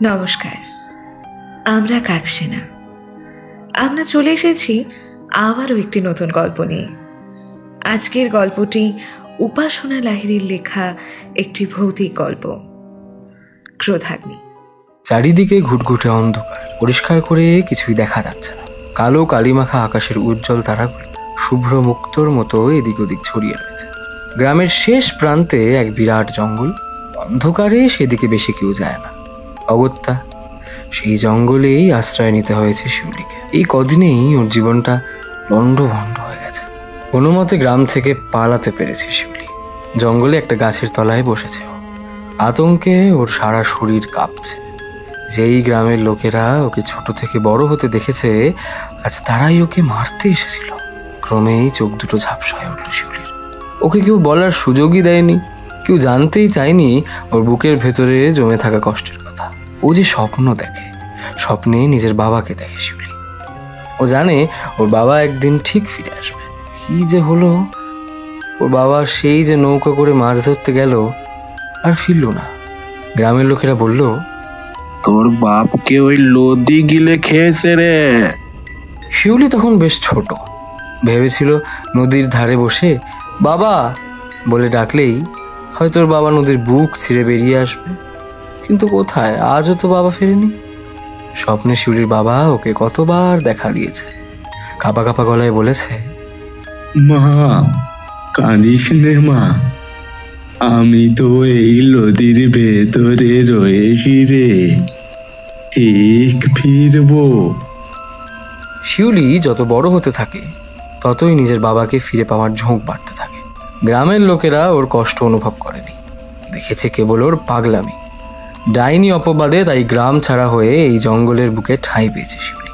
নমস্কার, আমরা কাকসেনা। আমরা চলে এসেছি আবারও একটি নতুন গল্প নিয়ে। আজকের গল্পটি উপাসনা লাহিড়ীর লেখা একটি ভৌতিক গল্প, ক্রোধাগ্নি। চারিদিকে ঘুটঘুটে অন্ধকার, পরিষ্কার করে কিছুই দেখা যাচ্ছে না। কালো কালিমাখা আকাশের উজ্জ্বল তারাগুলো শুভ্র মুক্তোর মতো এদিক ওদিক ছড়িয়ে রয়েছে। গ্রামের শেষ প্রান্তে এক বিরাট জঙ্গল। অন্ধকারে সেদিকে বেশি কেউ যায় না। অগত্যা সেই জঙ্গলেই আশ্রয় নিতে হয়েছে শিউলিকে। এই কদিনেই ওর জীবনটা লণ্ডভণ্ড হয়ে গেছে। কোনো মতে গ্রাম থেকে পালাতে পেরেছে শিউলি। জঙ্গলে একটা গাছের তলায় বসেছে ও। আতঙ্কে ওর সারা শরীর কাঁপছে। যেই গ্রামের লোকেরা ওকে ছোট থেকে বড় হতে দেখেছে, আজ তারাই ওকে মারতে এসেছিল। ক্রমেই চোখ দুটো ঝাপসা হয়ে উঠল শিউলির। ওকে কেউ বলার সুযোগই দেয়নি, কেউ জানতেই চায়নি ওর বুকের ভেতরে জমে থাকা কষ্টের কথা। ও যে স্বপ্ন দেখে, স্বপ্নে নিজের বাবাকে দেখে শিউলি। ও জানে ওর বাবা একদিন ঠিক ফিরে আসবে। কি যে হলো, ওর বাবা সেই যে নৌকা করে মাছ ধরতে গেল আর ফিরল না। গ্রামের লোকেরা বলল, তোর বাপকে ওই লদি গিলে খেয়েছে রে। শিউলি তখন বেশ ছোট, ভেবেছিল নদীর ধারে বসে বাবা বলে ডাকলেই হয়তো ওর বাবা নদীর বুক ছিঁড়ে বেরিয়ে আসবে। কিন্তু কোথায়, আজও তো বাবা ফেরেনি। স্বপ্নে শিউলির বাবা ওকে কতবার দেখা দিয়েছে। কাঁপা কাঁপা গলায় বলেছে, মা কাঁদিস নে মা, আমি তো এই নদীর ভেতরে রয়েছি রে, ঠিক ফিরবো। শিউলি যত বড় হতে থাকে ততই নিজের বাবাকে ফিরে পাওয়ার ঝোঁক বাড়তে থাকে। গ্রামের লোকেরা ওর কষ্ট অনুভব করেনি, দেখেছে কেবল ওর পাগলামি। ডাইনি অপবাদে তাই গ্রাম ছাড়া হয়ে এই জঙ্গলের বুকে ঠাঁই পেয়েছে শিউলি।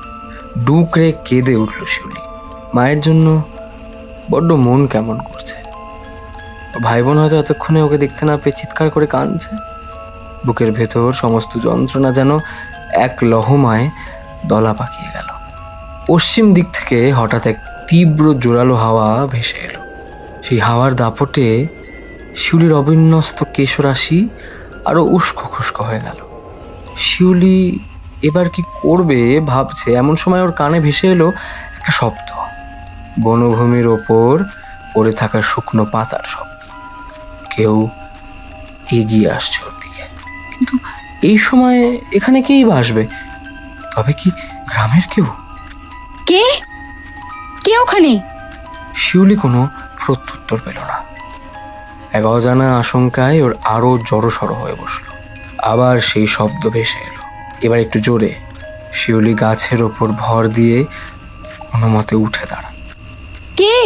ডুকরে কেঁদে উঠল শিউলি। মায়ের জন্য বড্ড মন কেমন করছে। ভাই বোন হয়তো এতক্ষণে ওকে দেখতে না পেয়ে চিৎকার করে কাঁদছে। বুকের ভেতর সমস্ত যন্ত্রণা যেন এক লহমায় দলা পাকিয়ে গেল। পশ্চিম দিক থেকে হঠাৎ এক তীব্র জোরালো হাওয়া ভেসে এলো। সেই হাওয়ার দাপটে শিউলির অবিন্যস্ত কেশরাশি আরো উস্কো খুস্কো হয়ে গেল। শিউলি এবার কি করবে ভাবছে, এমন সময় ওর কানে ভেসে এলো একটা শব্দ। বনভূমির ওপর পড়ে থাকা শুকনো পাতার শব্দ। কেউ এগিয়ে আসছে ওর দিকে। কিন্তু এই সময় এখানে কেই বা আসবে? তবে কি গ্রামের কেউ? কে কে ওখানে? শিউলি কোনো প্রত্যুত্তর পেল না। এক অজানা আশঙ্কায় ওর আরো জড়সড় হয়ে বসল। আবার সেই শব্দ ভেসে এলো, এবার একটু জোরে। শিউলি গাছের ওপর ভর দিয়ে কোনো মতে উঠে দাঁড়াল। কে?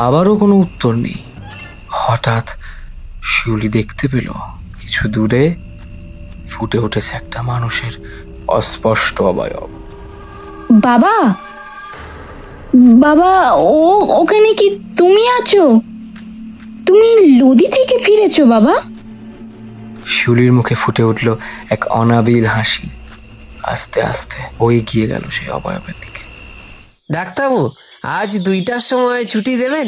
আবারও কোনো উত্তর নেই। হঠাৎ শিউলি দেখতে পেল কিছু দূরে ফুটে উঠেছে একটা মানুষের অস্পষ্ট অবয়ব। বাবা, বাবা, ওখানে কি তুমি আছো? তুমি লদি থেকে ফিরেছো বাবা? শিউলির মুখে ফুটে উঠল এক অনাবিল হাসি। আস্তে আস্তে ও এগিয়ে গেল সেই অবয়বের দিকে। ডাক্তারবাবু, আজ 2টার সময় ছুটি দেবেন?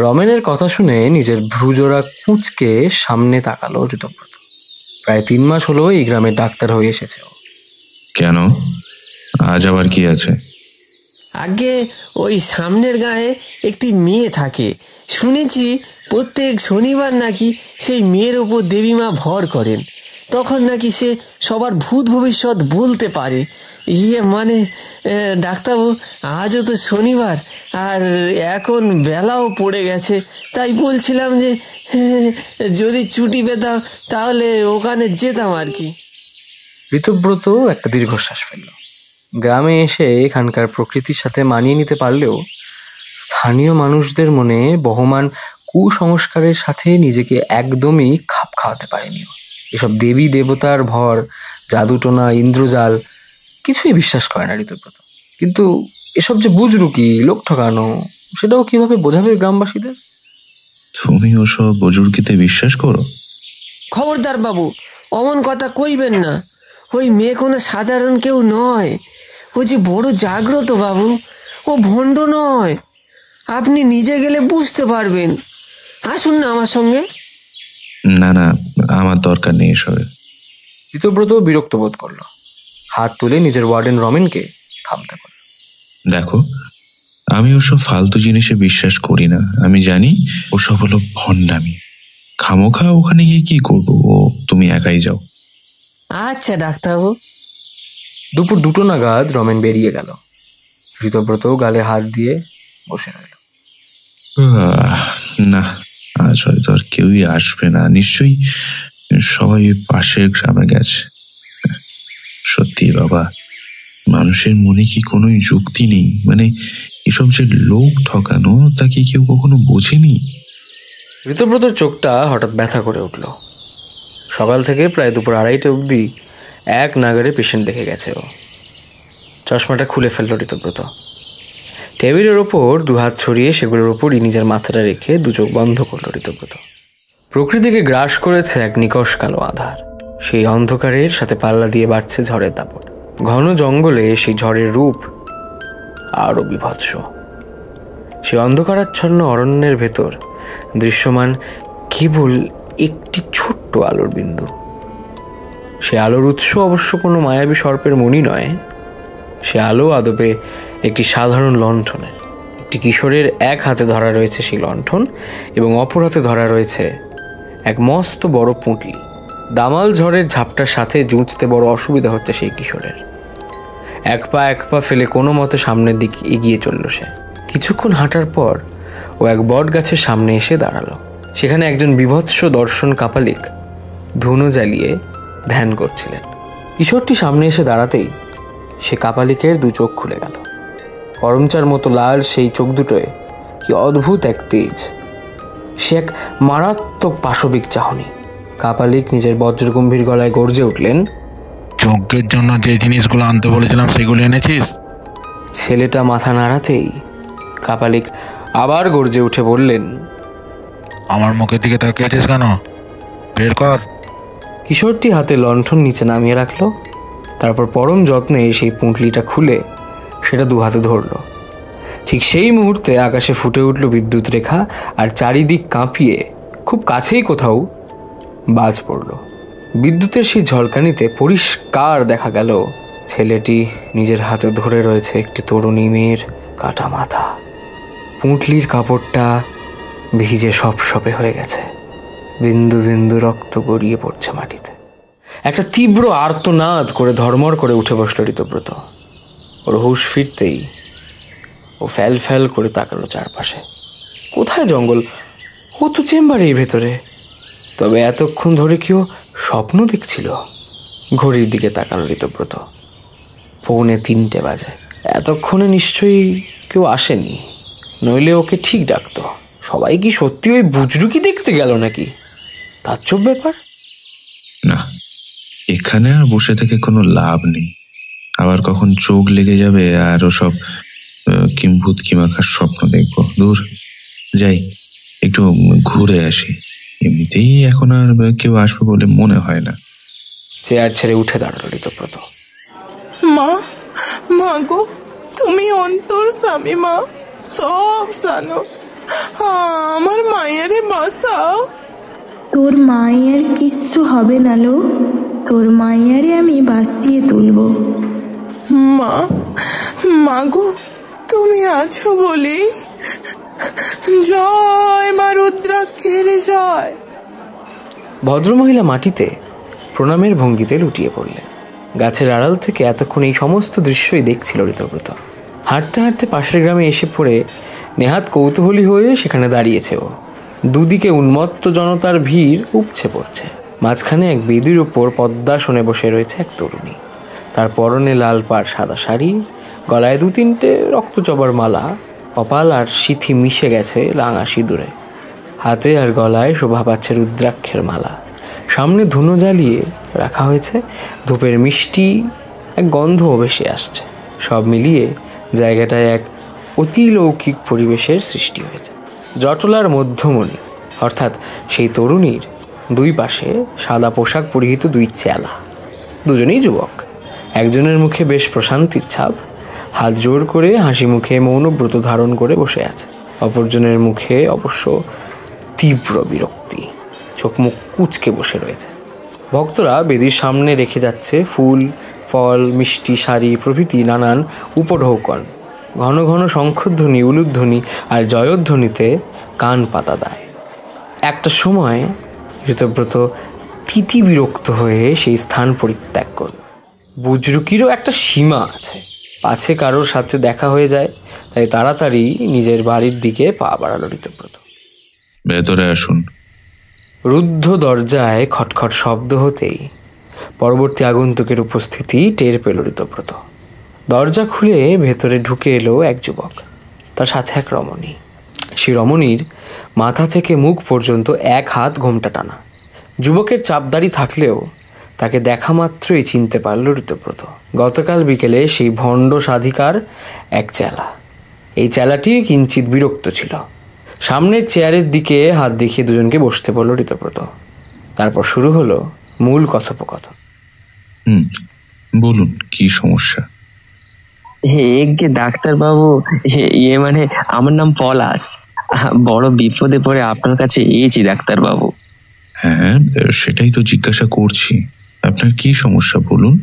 রমেনের কথা শুনে নিজের ভ্রুজোড়া কুঁচকে সামনে তাকালো ঋতব্রত। প্রায় 3 মাস হলো এই গ্রামের ডাক্তার হয়ে এসেছে ও। কেন, আজ আবার কি আছে? আগে ওই সামনের গায়ে একটি মেয়ে থাকে, শুনেছি প্রত্যেক শনিবার নাকি সেই মেয়ের ওপর দেবীমা ভর করেন। তখন নাকি সে সবার ভূত ভবিষ্যৎ বলতে পারে। মানে ডাক্তারবাবু, আজও তো শনিবার আর এখন বেলাও পড়ে গেছে, তাই বলছিলাম যে যদি ছুটি পেতাম তাহলে ওখানে যেতাম আর কি। ঋতব্রত একটা দীর্ঘশ্বাস ফেলল। গ্রামে এসে এখানকার প্রকৃতির সাথে মানিয়ে নিতে পারলেও স্থানীয় মানুষদের মনে বহমান কুসংস্কারের সাথে নিজেকে একদমই খাপ খাওয়াতে পারেনি। এসব দেবী দেবতার ভর, জাদুটোনা, ইন্দ্রজাল কিছুই বিশ্বাস করে না ঋতব্রত। কিন্তু এসব যে বুজরুকি, লোক ঠকানো, সেটাও কিভাবে বোঝাবে গ্রামবাসীদের? তুমি ওসব বুজুর্গিতে বিশ্বাস করো? খবরদার বাবু, অমন কথা কইবেন না। ওই মেয়ে কোনো সাধারণ কেউ নয়, ও যে বড় জাগ্রত বাবু। ও ভণ্ড নয়, আপনি নিজে গেলে বুঝতে পারবেন। আসুন না আমার সঙ্গে। না না, আমার দরকার নেই এসবের। ঋতব্রত বিরক্ত বোধ করলো, হাত তুলে নিজের ওয়ার্ডেন রমেনকে থামতে বলল। দেখো, আমি ওসব ফালতু জিনিসে বিশ্বাস করি না। আমি জানি ওসব হলো ভণ্ডামি। খামোখা ওখানে গিয়ে কি করবো? ও তুমি একাই যাও। আচ্ছা ডাক্তারবাবু। দুপুর 2টো নাগাদ রমেন বেরিয়ে গেল। ঋতব্রত গালে হাত দিয়ে বসে রইল। না, আজ হয়তো আর কেউই আসবে না। নিশ্চয়ই সবাই পাশের গ্রামে গেছে। সত্যি বাবা, মানুষের মনে কি কোনো যুক্তি নেই? মানে এসব যে লোক ঠকানো, তা কি কেউ কখনো বোঝেনি? ঋতব্রতর চোখটা হঠাৎ ব্যথা করে উঠল। সকাল থেকে প্রায় দুপুর 2:30 অবধি এক নাগারে পেশেন্ট দেখে গেছে ও। চশমাটা খুলে ফেলল ঋতব্রত। টেবিলের ওপর 2 হাত ছড়িয়ে সেগুলোর ওপরই নিজের মাথাটা রেখে 2 চোখ বন্ধ করল ঋতব্রত। প্রকৃতিকে গ্রাস করেছে এক নিকষ কালো আধার। সেই অন্ধকারের সাথে পাল্লা দিয়ে বাড়ছে ঝড়ের দাপট। ঘন জঙ্গলে সেই ঝড়ের রূপ আরও বিভৎস। সেই অন্ধকারাচ্ছন্ন অরণ্যের ভেতর দৃশ্যমান কেবল একটি ছোট্ট আলোর বিন্দু। সে আলোর উৎস অবশ্য কোনো মায়াবী সর্পের মণি নয়। সে আলো আদপে একটি সাধারণ লণ্ঠনের। একটি কিশোরের এক হাতে ধরা রয়েছে সেই লণ্ঠন এবং অপর হাতে ধরা রয়েছে এক মস্ত বড় পুঁটলি। দামাল ঝড়ের ঝাপটার সাথে জুঝতে বড় অসুবিধা হচ্ছে সেই কিশোরের। এক পা ফেলে কোনো মতে সামনের দিকে এগিয়ে চলল সে। কিছুক্ষণ হাঁটার পর ও এক বট গাছের সামনে এসে দাঁড়ালো। সেখানে একজন বিভৎস দর্শন কাপালিক ধুনো জ্বালিয়ে ধ্যান করছিলেন। কিশোরটি সামনে এসে দাঁড়াতেই সে কাপালিকের 2 চোখ খুলে গেল। করমচার মতো লাল সেই চোখ দুটোয় কি অদ্ভুত এক তেজ। সে এক মারাত্মক পাশবিক চাহনি। কাপালিক নিজের বজ্রগম্ভীর গলায় গর্জে উঠলেন, যজ্ঞের জন্য যে জিনিসগুলো আনতে বলেছিলাম সেগুলো এনেছিস? ছেলেটা মাথা নাড়াতেই কাপালিক আবার গর্জে উঠে বললেন, আমার মুখের দিকে তাকিয়েছিস কেন? বের কর। কিশোরটি হাতে লণ্ঠন নিচে নামিয়ে রাখলো। তারপর পরম যত্নে সেই পুঁটলিটা খুলে সেটা 2 হাতে ধরল। ঠিক সেই মুহূর্তে আকাশে ফুটে উঠল বিদ্যুৎ রেখা, আর চারিদিক কাঁপিয়ে খুব কাছেই কোথাও বাজ পড়ল। বিদ্যুতের সেই ঝলকানিতে পরিষ্কার দেখা গেল ছেলেটি নিজের হাতে ধরে রয়েছে একটি তরুণী মেয়ের কাটা মাথা। পুঁটলির কাপড়টা ভিজে সপসপে হয়ে গেছে। বিন্দু বিন্দু রক্ত গড়িয়ে পড়ছে মাটিতে। একটা তীব্র আর্তনাদ করে ধর্মর করে উঠে বসল ঋতব্রত। ওর হুঁশ ফিরতেই ও ফ্যাল ফ্যাল করে তাকালো চারপাশে। কোথায় জঙ্গল? ও তো চেম্বারেই ভেতরে। তবে এতক্ষণ ধরে কেউ স্বপ্ন দেখছিল? ঘড়ির দিকে তাকালো ঋতব্রত। 2:45 বাজে। এতক্ষণে নিশ্চয়ই কেউ আসেনি, নইলে ওকে ঠিক ডাকতো। সবাই কি সত্যি ওই বুজরুকি দেখতে গেল নাকি? তাজ্জব ব্যাপার। না, এখানে আর বসে থেকে কোনো লাভ নেই। আবার কখন চোখ লেগে যাবে আর ওসব কিম্ভূত কিমাখার স্বপ্ন দেখবো। দূর, যাই একটু ঘুরে আসি। এমনিতেই এখন আর কেউ আসবে বলে মনে হয় না। চেয়ার ছেড়ে উঠে দাঁড়ালো ঋতব্রত। মা গো, তুমি অন্তর্যামী মা, সব জানো। আমার মায়েরে বাঁচাও। তোর মায়ের কিচ্ছু হবে না লো, তোর মায়েরে আমি বাঁচিয়ে তুলবো। মা গো, তুমি আছো বলি। জয় মা রুদ্রাক্ষের জয়। ভদ্রমহিলা মাটিতে প্রণামের ভঙ্গিতে লুটিয়ে পড়লেন। গাছের আড়াল থেকে এতক্ষণ এই সমস্ত দৃশ্যই দেখছিল ঋতব্রত। হাঁটতে হাঁটতে পাশের গ্রামে এসে পড়ে নেহাত কৌতূহলী হয়ে সেখানে দাঁড়িয়েছে ও। দুদিকে উন্মত্ত জনতার ভিড় উপচে পড়ছে। মাঝখানে এক বেদির ওপর পদ্মাসনে বসে রয়েছে এক তরুণী। তার পরনে লাল পাড় সাদা শাড়ি, গলায় 2-3টে রক্তচবার মালা, কপাল আর সিথি মিশে গেছে রাঙা সিঁদুরে। হাতে আর গলায় শোভা পাচ্ছে রুদ্রাক্ষের মালা। সামনে ধুনো জ্বালিয়ে রাখা হয়েছে, ধূপের মিষ্টি এক গন্ধও ভেসে আসছে। সব মিলিয়ে জায়গাটায় এক অতিলৌকিক পরিবেশের সৃষ্টি হয়েছে। জটলার মধ্যমণি অর্থাৎ সেই তরুণীর 2 পাশে সাদা পোশাক পরিহিত 2 চেলা, দুজনেই যুবক। একজনের মুখে বেশ প্রশান্তির ছাপ, হাত জোর করে হাসি মুখে মৌনব্রত ধারণ করে বসে আছে। অপরজনের মুখে অবশ্য তীব্র বিরক্তি, চোখ মুখ কুঁচকে বসে রয়েছে। ভক্তরা বেদির সামনে রেখে যাচ্ছে ফুল, ফল, মিষ্টি, শাড়ি প্রভৃতি নানান উপঢৌকন। ঘন ঘন শঙ্খধ্বনি, উলুধ্বনি আর জয়ধ্বনিতে কান পাতা দেয়। একটা সময় ঋতব্রত তিতি বিরক্ত হয়ে সেই স্থান পরিত্যাগ করল। বুজরুকিরও একটা সীমা আছে, পাছে কারোর সাথে দেখা হয়ে যায়, তাই তাড়াতাড়ি নিজের বাড়ির দিকে পা বাড়াল ঋতব্রত। ভেতরে আসুন। রুদ্ধ দরজায় খটখট শব্দ হতেই পরবর্তী আগন্তুকের উপস্থিতি টের পেল ঋতব্রত। দরজা খুলে ভেতরে ঢুকে এলো এক যুবক, তার সাথে এক রমণী। সেই রমণীর মাথা থেকে মুখ পর্যন্ত এক হাত ঘোমটা টানা। যুবকের চাপদাড়ি থাকলেও তাকে দেখা মাত্রই চিনতে পারল ঋতব্রত। গতকাল বিকেলে সেই ভণ্ড সাধিকার এক চেলা। এই চেলাটি কিঞ্চিত বিরক্ত ছিল। সামনের চেয়ারের দিকে হাত দেখিয়ে দুজনকে বসতে বলল ঋতব্রত। তারপর শুরু হলো মূল কথোপকথন। বলুন, কি সমস্যা? একে ডাক্তারবাবু, ইয়ে মানে আমার নাম পলাশ। বড় বিপদে পড়ে আপনার কাছে এসেছি ডাক্তারবাবু। হ্যাঁ, সেটাই তো জিজ্ঞাসা করছি, আপনার কি সমস্যা বলুন।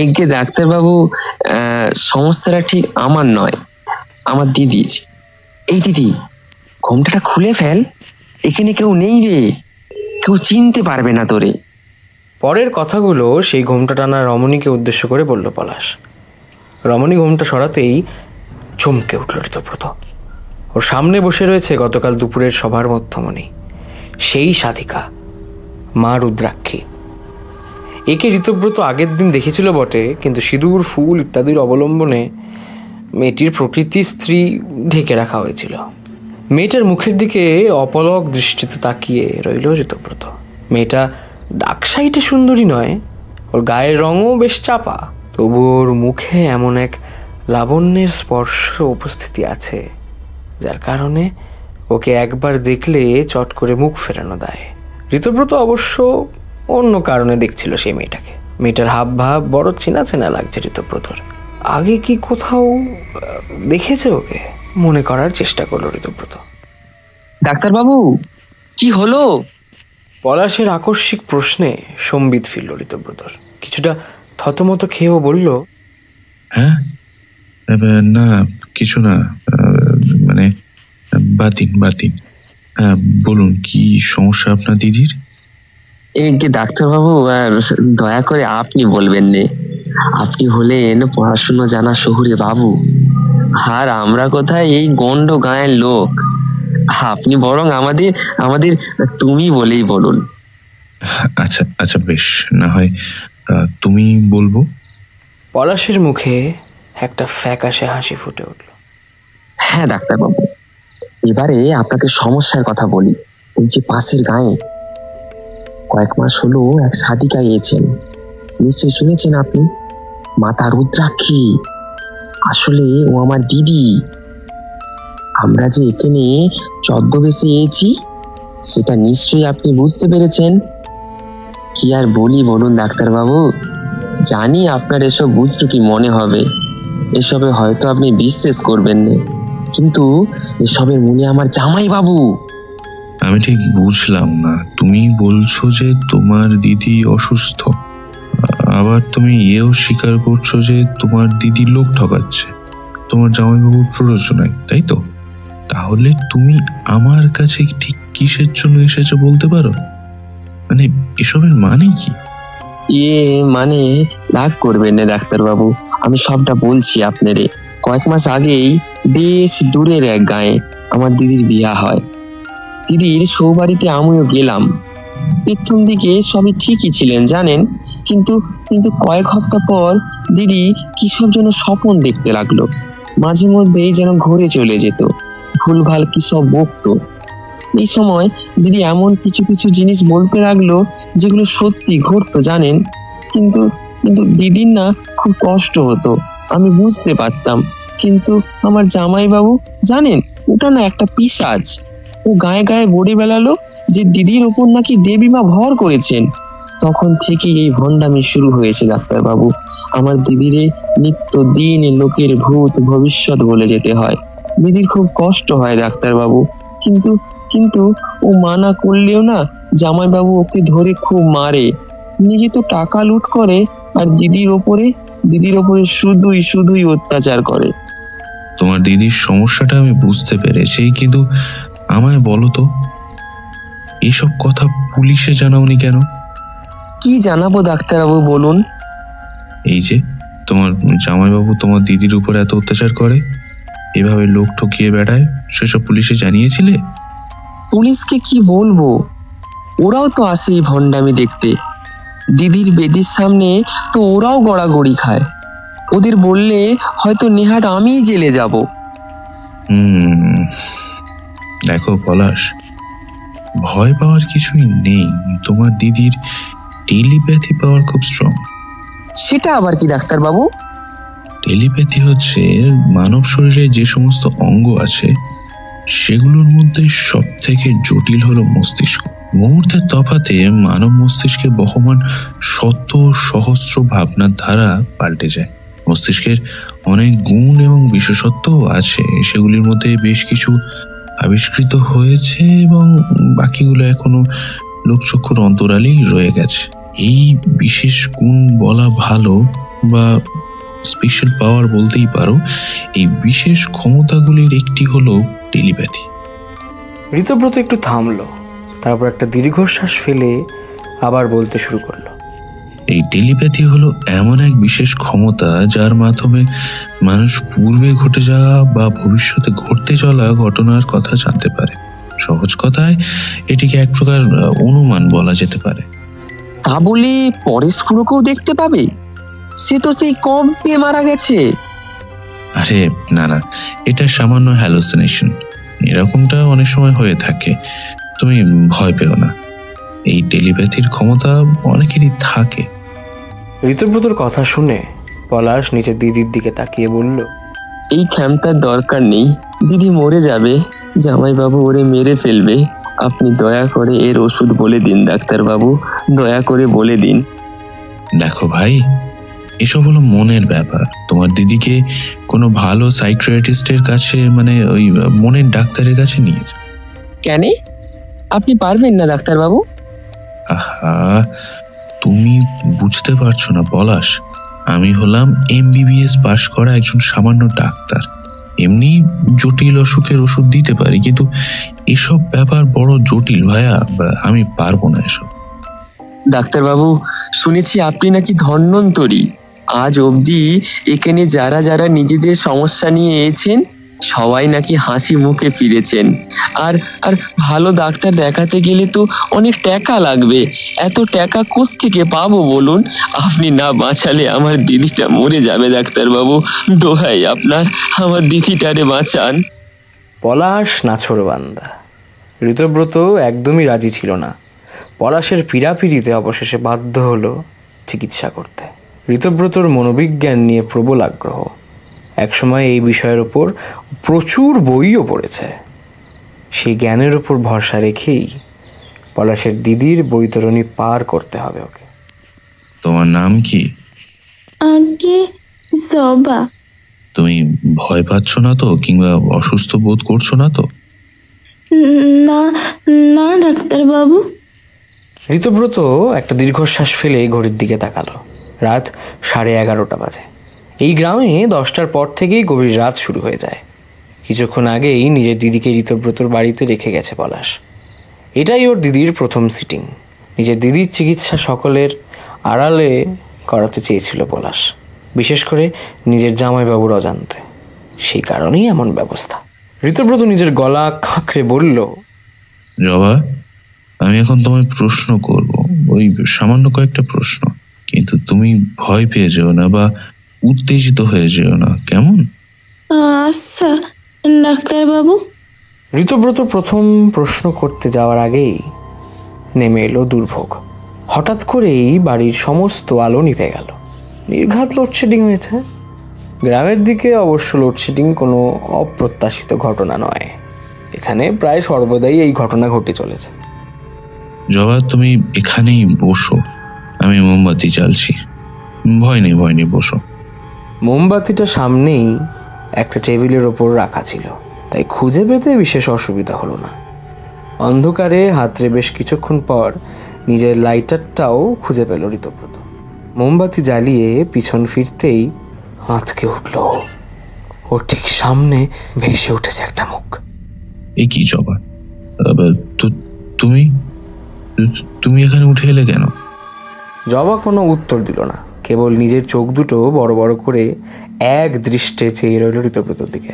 একে ডাক্তারবাবু, সমস্যাটা ঠিক আমার নয়, আমার দিদির। এই দিদি, ঘোমটাটা খুলে ফেল, এখানে কেউ নেই রে, কেউ চিনতে পারবে না তোরে। পরের কথাগুলো সেই ঘোমটা টানা রমণীকে উদ্দেশ্য করে বলল পলাশ। রমণী ঘোমটা সরাতেই চমকে উঠল ঋতব্রত। ওর সামনে বসে রয়েছে গতকাল দুপুরের সভার মধ্যমণি, সেই সাধিকা মা রুদ্রাক্ষী। একে ঋতব্রত আগের দিন দেখেছিল বটে, কিন্তু সিঁদুর, ফুল ইত্যাদির অবলম্বনে মেয়েটির প্রকৃতি স্ত্রী ঢেকে রাখা হয়েছিল। মেয়েটার মুখের দিকে অপলক দৃষ্টিতে তাকিয়ে রইল ঋতব্রত। মেয়েটা ডাকসাইটে সুন্দরী নয়, ওর গায়ের রঙও বেশ চাপা, তবু ওর মুখে এমন এক লাবণ্যের স্পর্শ উপস্থিতি আছে যার কারণে ওকে একবার দেখলে চট করে মুখ ফেরানো দেয়। ঋতব্রত অবশ্য অন্য কারণে দেখছিল সেই মেয়েটাকে। মেয়েটার হাব ভাব বড় চেনা চেনা লাগছে ঋতব্রতর। আগে কি কোথাও দেখেছে ওকে মনে করার চেষ্টা করলো ঋতব্রত। ডাক্তারবাবু, কি হলো? পলাশের আকস্মিক প্রশ্নে সম্বিত ফিরল ঋতব্রতর। কিছুটা থতমত খেয়েও বলল, হ্যাঁ না, কিছু না, মানে বাতিন। হ্যাঁ বলুন, কি সমস্যা আপনার দিদির? একে ডাক্তারবাবু, দয়া করে আপনি বলবেন নে, আপনি হলেন পড়াশুনো জানা শহুরে বাবু, আর আমরা কোথায় এই গন্ড গায়ের লোক। আপনি বরং আমাদের তুমি বলেই বলুন। আচ্ছা বেশ, না হয় তুমি বলবো। পলাশের মুখে একটা ফ্যাকাশে হাসি ফুটে উঠল। হ্যাঁ ডাক্তারবাবু, এবারে আপনাকে সমস্যার কথা বলি। এই যে পাশের গায়ে কয়েক মাস হলো এক সাধিকা এসেছেন, নিশ্চয়ই শুনেছেন আপনি, মাতা রুদ্রাক্ষী। আসলে ও আমার দিদি। আমরা যে এখানে ছদ্মবেশে এসেছি সেটা নিশ্চয়ই আপনি বুঝতে পেরেছেন। কি আর বলি বলুন ডাক্তারবাবু, জানি আপনার এসব বুঝতে কি মনে হবে, এসবে হয়তো আপনি বিশ্বাস করবেন না, কিন্তু এসবের মনে আমার জামাই বাবু। আমি ঠিক বুঝলাম না, তুমি বলছো যে তোমার দিদি অসুস্থ, আবার তুমি এও স্বীকার করছো যে তোমার দিদি লোক ঠকাচ্ছে তোমার জামাইবাবুর প্ররোচনায়, তাই তো? তাহলে তুমি আমার কাছে ঠিক কিসের জন্য এসেছো বলতে পারো? মানে এসবের মানে কি? মানে রাগ করবেন না ডাক্তারবাবু, আমি সবটা বলছি আপনারে। কয়েক মাস আগেই বেশ দূরের এক গায়ে আমার দিদির বিয়া হয়। দিদির সৌবাড়িতে আমিও গেলাম। প্রথম দিকে সবই ঠিকই ছিলেন জানেন, কিন্তু কয়েক সপ্তাহ পর দিদি কিসব যেন স্বপ্ন দেখতে লাগলো। মাঝে মধ্যেই যেন ঘুরে চলে যেত, ভুলভাল কি সব বকতো। এই সময় দিদি এমন কিছু জিনিস বলতে লাগলো যেগুলো সত্যি ঘটতো জানেন, কিন্তু দিদির না খুব কষ্ট হতো, আমি বুঝতে পারতাম। কিন্তু আমার জামাইবাবু জানেন, ওটা না একটা পিশাচ। ও গায়ে গায়ে বড়ি বেলালো যে দিদির ওপর নাকি দেবী মা ভর করেছেন। তখন থেকেই এই ভণ্ডামি শুরু হয়েছে ডাক্তারবাবু। আমার দিদিরে নিত্যদিন লোকের ভূত ভবিষ্যৎ বলে যেতে হয়। দিদির খুব কষ্ট হয় ডাক্তারবাবু, কিন্তু ও মানা করলেও না জামাইবাবু ওকে ধরে খুব মারে। নিজে তো টাকা লুট করে আর দিদির ওপরে শুধুই অত্যাচার করে। তোমার দিদির সমস্যাটা আমি বুঝতে পেরেছি, কিন্তু আমায় বলো তো, এসব কথা পুলিশে জানাওনি কেন? কি জানাবো ডাক্তারবাবু বলুন? এই যে তোমার জামাইবাবু তোমার দিদির উপর এত অত্যাচার করে, এভাবে লোক ঠকিয়ে বেড়ায়, সেসব পুলিশে জানিয়েছিলে? পুলিশকে কি বলবো, ওরাও তো আসে এই ভণ্ডামি দেখতে। দিদির বেদির সামনে তো ওরাও গড়াগড়ি খায়। ওদের বললে হয়তো নেহাত আমিই জেলে যাব। দেখো পলাশ, ভয় পাওয়ার কিছুই নেই। তোমার দিদির টেলিপ্যাথি পাওয়ার খুব স্ট্রং। সেটা আবার কি ডাক্তারবাবু? টেলিপ্যাথি হচ্ছে মানব শরীরে যে সমস্ত অঙ্গ আছে সেগুলোর মধ্যে সব থেকে জটিল হলো মস্তিষ্ক। মুহূর্তের তফাতে মানব মস্তিষ্কে বহমান শত সহস্র ভাবনার ধারা পাল্টে যায়। মস্তিষ্কের অনেক গুণ এবং বিশেষত্ব আছে, সেগুলির মধ্যে বেশ কিছু আবিষ্কৃত হয়েছে এবং বাকিগুলো এখনো লোকচক্ষুর অন্তরালেই রয়ে গেছে। এই বিশেষ গুণ বলা ভালো, বা স্পেশাল পাওয়ার বলতেই পারো। এই বিশেষ ক্ষমতাগুলির একটি হলো টেলিপ্যাথি। ঋতব্রত একটু থামলো, তারপর একটা দীর্ঘশ্বাস ফেলে আবার বলতে শুরু করলো। এই টেলিপ্যাথি হলো এমন এক বিশেষ ক্ষমতা যার মাধ্যমে মানুষ পূর্বে ঘটে যাওয়া বা ভবিষ্যতে ঘটতে চলা ঘটনার কথা জানতে পারে। সহজ কথায় এটিকে এক প্রকার অনুমান বলা যেতে পারে। তা বলে পরেশ খুড়োকেও দেখতে পাবে? সে তো সেই কবে মারা গেছে। আরে না, এটা সামান্য হ্যালুসিনেশন। এরকমটা অনেক সময় হয়ে থাকে, তুমি ভয় পেও না। এই টেলিপ্যাথির ক্ষমতা অনেকেরই থাকে। ঋতব্রতর কথা শুনে পলাশ নিজের দিদির দিকে তাকিয়ে বলল, এই ক্ষমতার দরকার নেই। দিদি মরে যাবে, জামাইবাবু ওরে মেরে ফেলবে। আপনি দয়া করে এর ওষুধ বলে দিন ডাক্তারবাবু, দয়া করে বলে দিন। দেখো ভাই, এসব হলো মনের ব্যাপার। তোমার দিদিকে কোনো ভালো সাইকিয়াট্রিস্টের কাছে, মানে ওই মনের ডাক্তারের কাছে নিয়ে যাও। কেন? আপনি পারবেন না ডাক্তারবাবু? আহা, তুমি বুঝতে পারছো না পলাশ। আমি হলাম MBBS পাশ করা একজন সামান্য ডাক্তার। এমনি জটিল অসুখের ওষুধ দিতে পারি, কিন্তু এসব ব্যাপার বড় জটিল ভাইয়া, আমি পারবো না এসব। ডাক্তারবাবু, শুনেছি আপনি নাকি ধন্বন্তরী। আজ অবধি এখানে যারা নিজেদের সমস্যা নিয়ে এসেছেন সবাই নাকি হাসি মুখে ফিরেছেন। আর আর ভালো ডাক্তার দেখাতে গেলে তো অনেক টাকা লাগবে। এত টাকা কোত্থেকে পাবো বলুন? আপনি না বাঁচালে আমার দিদিটা মরে যাবে ডাক্তারবাবু। দোহাই আপনার, আমার দিদিটারে বাঁচান। পলাশ নাছোড়বান্দা। ঋতব্রত একদমই রাজি ছিল না। পলাশের পীড়াপিড়িতে অবশেষে বাধ্য হলো চিকিৎসা করতে। ঋতব্রতর মনোবিজ্ঞান নিয়ে প্রবল আগ্রহ। একসময় এই বিষয়ের ওপর প্রচুর বইও পড়েছে। সেই জ্ঞানের ওপর ভরসা রেখেই পলাশের দিদির বৈতরণী পার করতে হবে ওকে। তোমার নাম কি? আগে জবা। তুমি ভয় পাচ্ছ না তো, কিংবা অসুস্থ বোধ করছো না তো? না না ডাক্তারবাবু। ঋতব্রত একটা দীর্ঘশ্বাস ফেলে ঘড়ির দিকে তাকালো। রাত 11:30 বাজে। এই গ্রামে 10টার পর থেকেই গভীর রাত শুরু হয়ে যায়। কিছুক্ষণ আগেই নিজের দিদিকে ঋতব্রতর বাড়িতে রেখে গেছে পলাশ। এটাই ওর দিদির প্রথম সিটিং। নিজের দিদির চিকিৎসা সকলের আড়ালে করাতে চেয়েছিল পলাশ, বিশেষ করে নিজের জামাইবাবুর অজান্তে। সেই কারণেই এমন ব্যবস্থা। ঋতব্রত নিজের গলা খাঁকড়ে বলল, জবা, আমি এখন তোমায় প্রশ্ন করব, ওই সামান্য কয়েকটা প্রশ্ন, কিন্তু তুমি ভয় পেয়ে যেও না বা উত্তেজিত হয়ে যেও না, কেমন? আচ্ছা ডাক্তারবাবু। ঋতব্রত প্রথম প্রশ্ন করতে যাওয়ার আগেই নেমে এলো দুর্ভোগ। হঠাৎ করেই বাড়ির সমস্ত আলো নিভে গেল। নির্ঘাত লোডশেডিং হয়েছে। গ্রামের দিকে অবশ্য লোডশেডিং কোনো অপ্রত্যাশিত ঘটনা নয়। এখানে প্রায় সর্বদাই এই ঘটনা ঘটে চলেছে। জবা, তুমি এখানেই বসো, আমি মোমবাতি জ্বালছি। ভয় নেই বসো। মোমবাতিটা সামনেই একটা টেবিলের ওপর রাখা ছিল, তাই খুঁজে পেতে বিশেষ অসুবিধা হলো না। অন্ধকারে হাতড়ে বেশ কিছুক্ষণ পর নিজের লাইটারটাও খুঁজে পেল ঋতব্রত। মোমবাতি জ্বালিয়ে পিছন ফিরতেই আঁতকে উঠল। ওর ঠিক সামনে ভেসে উঠেছে একটা মুখ। এ কি জবা, তুমি তুমি এখানে উঠে এলে কেন? জবা কোনো উত্তর দিল না, কেবল নিজের চোখ দুটো বড় বড় করে এক দৃষ্টে চেয়ে রইল ঋতব্রতর দিকে।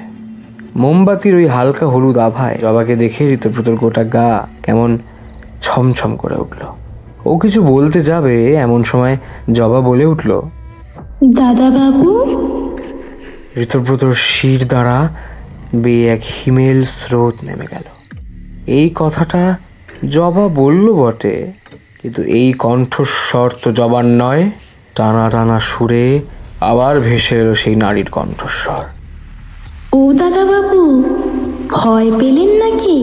মোমবাতির ওই হালকা হলুদ আভায় জবাকে দেখে ঋতব্রতর গোটা গা কেমন ছমছম করে উঠল। ও কিছু বলতে যাবে এমন সময় জবা বলে উঠল, দাদা বাবু। ঋতব্রতর শির দ্বারা বেয়ে এক হিমেল স্রোত নেমে গেল। এই কথাটা জবা বলল বটে, কিন্তু এই কণ্ঠস্বর তো জবার নয়। টানা টানা সুরে আবার ভেসে এলো সেই নারীর কণ্ঠস্বর। ও দাদা বাবু, ভয় পেলেন নাকি?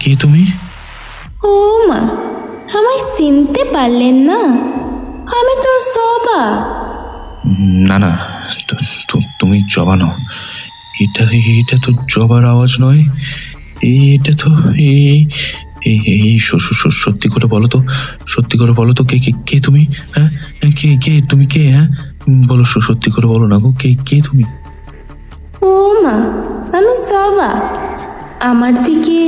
কে তুমি? ও মা, আমায় চিনতে পারলেন না? আমি তো জবা। না না, তুমি জবা নও। এটা তো জবার আওয়াজ নয়। এটা তো সত্যি করে বলো তো, সত্যি করে বলো তো, কে তুমি? হ্যাঁ, কে তুমি? কে? হ্যাঁ বলো, সত্যি করে বলো না গো, কে তুমি? ও মা, আমি জবা। আমার দিকে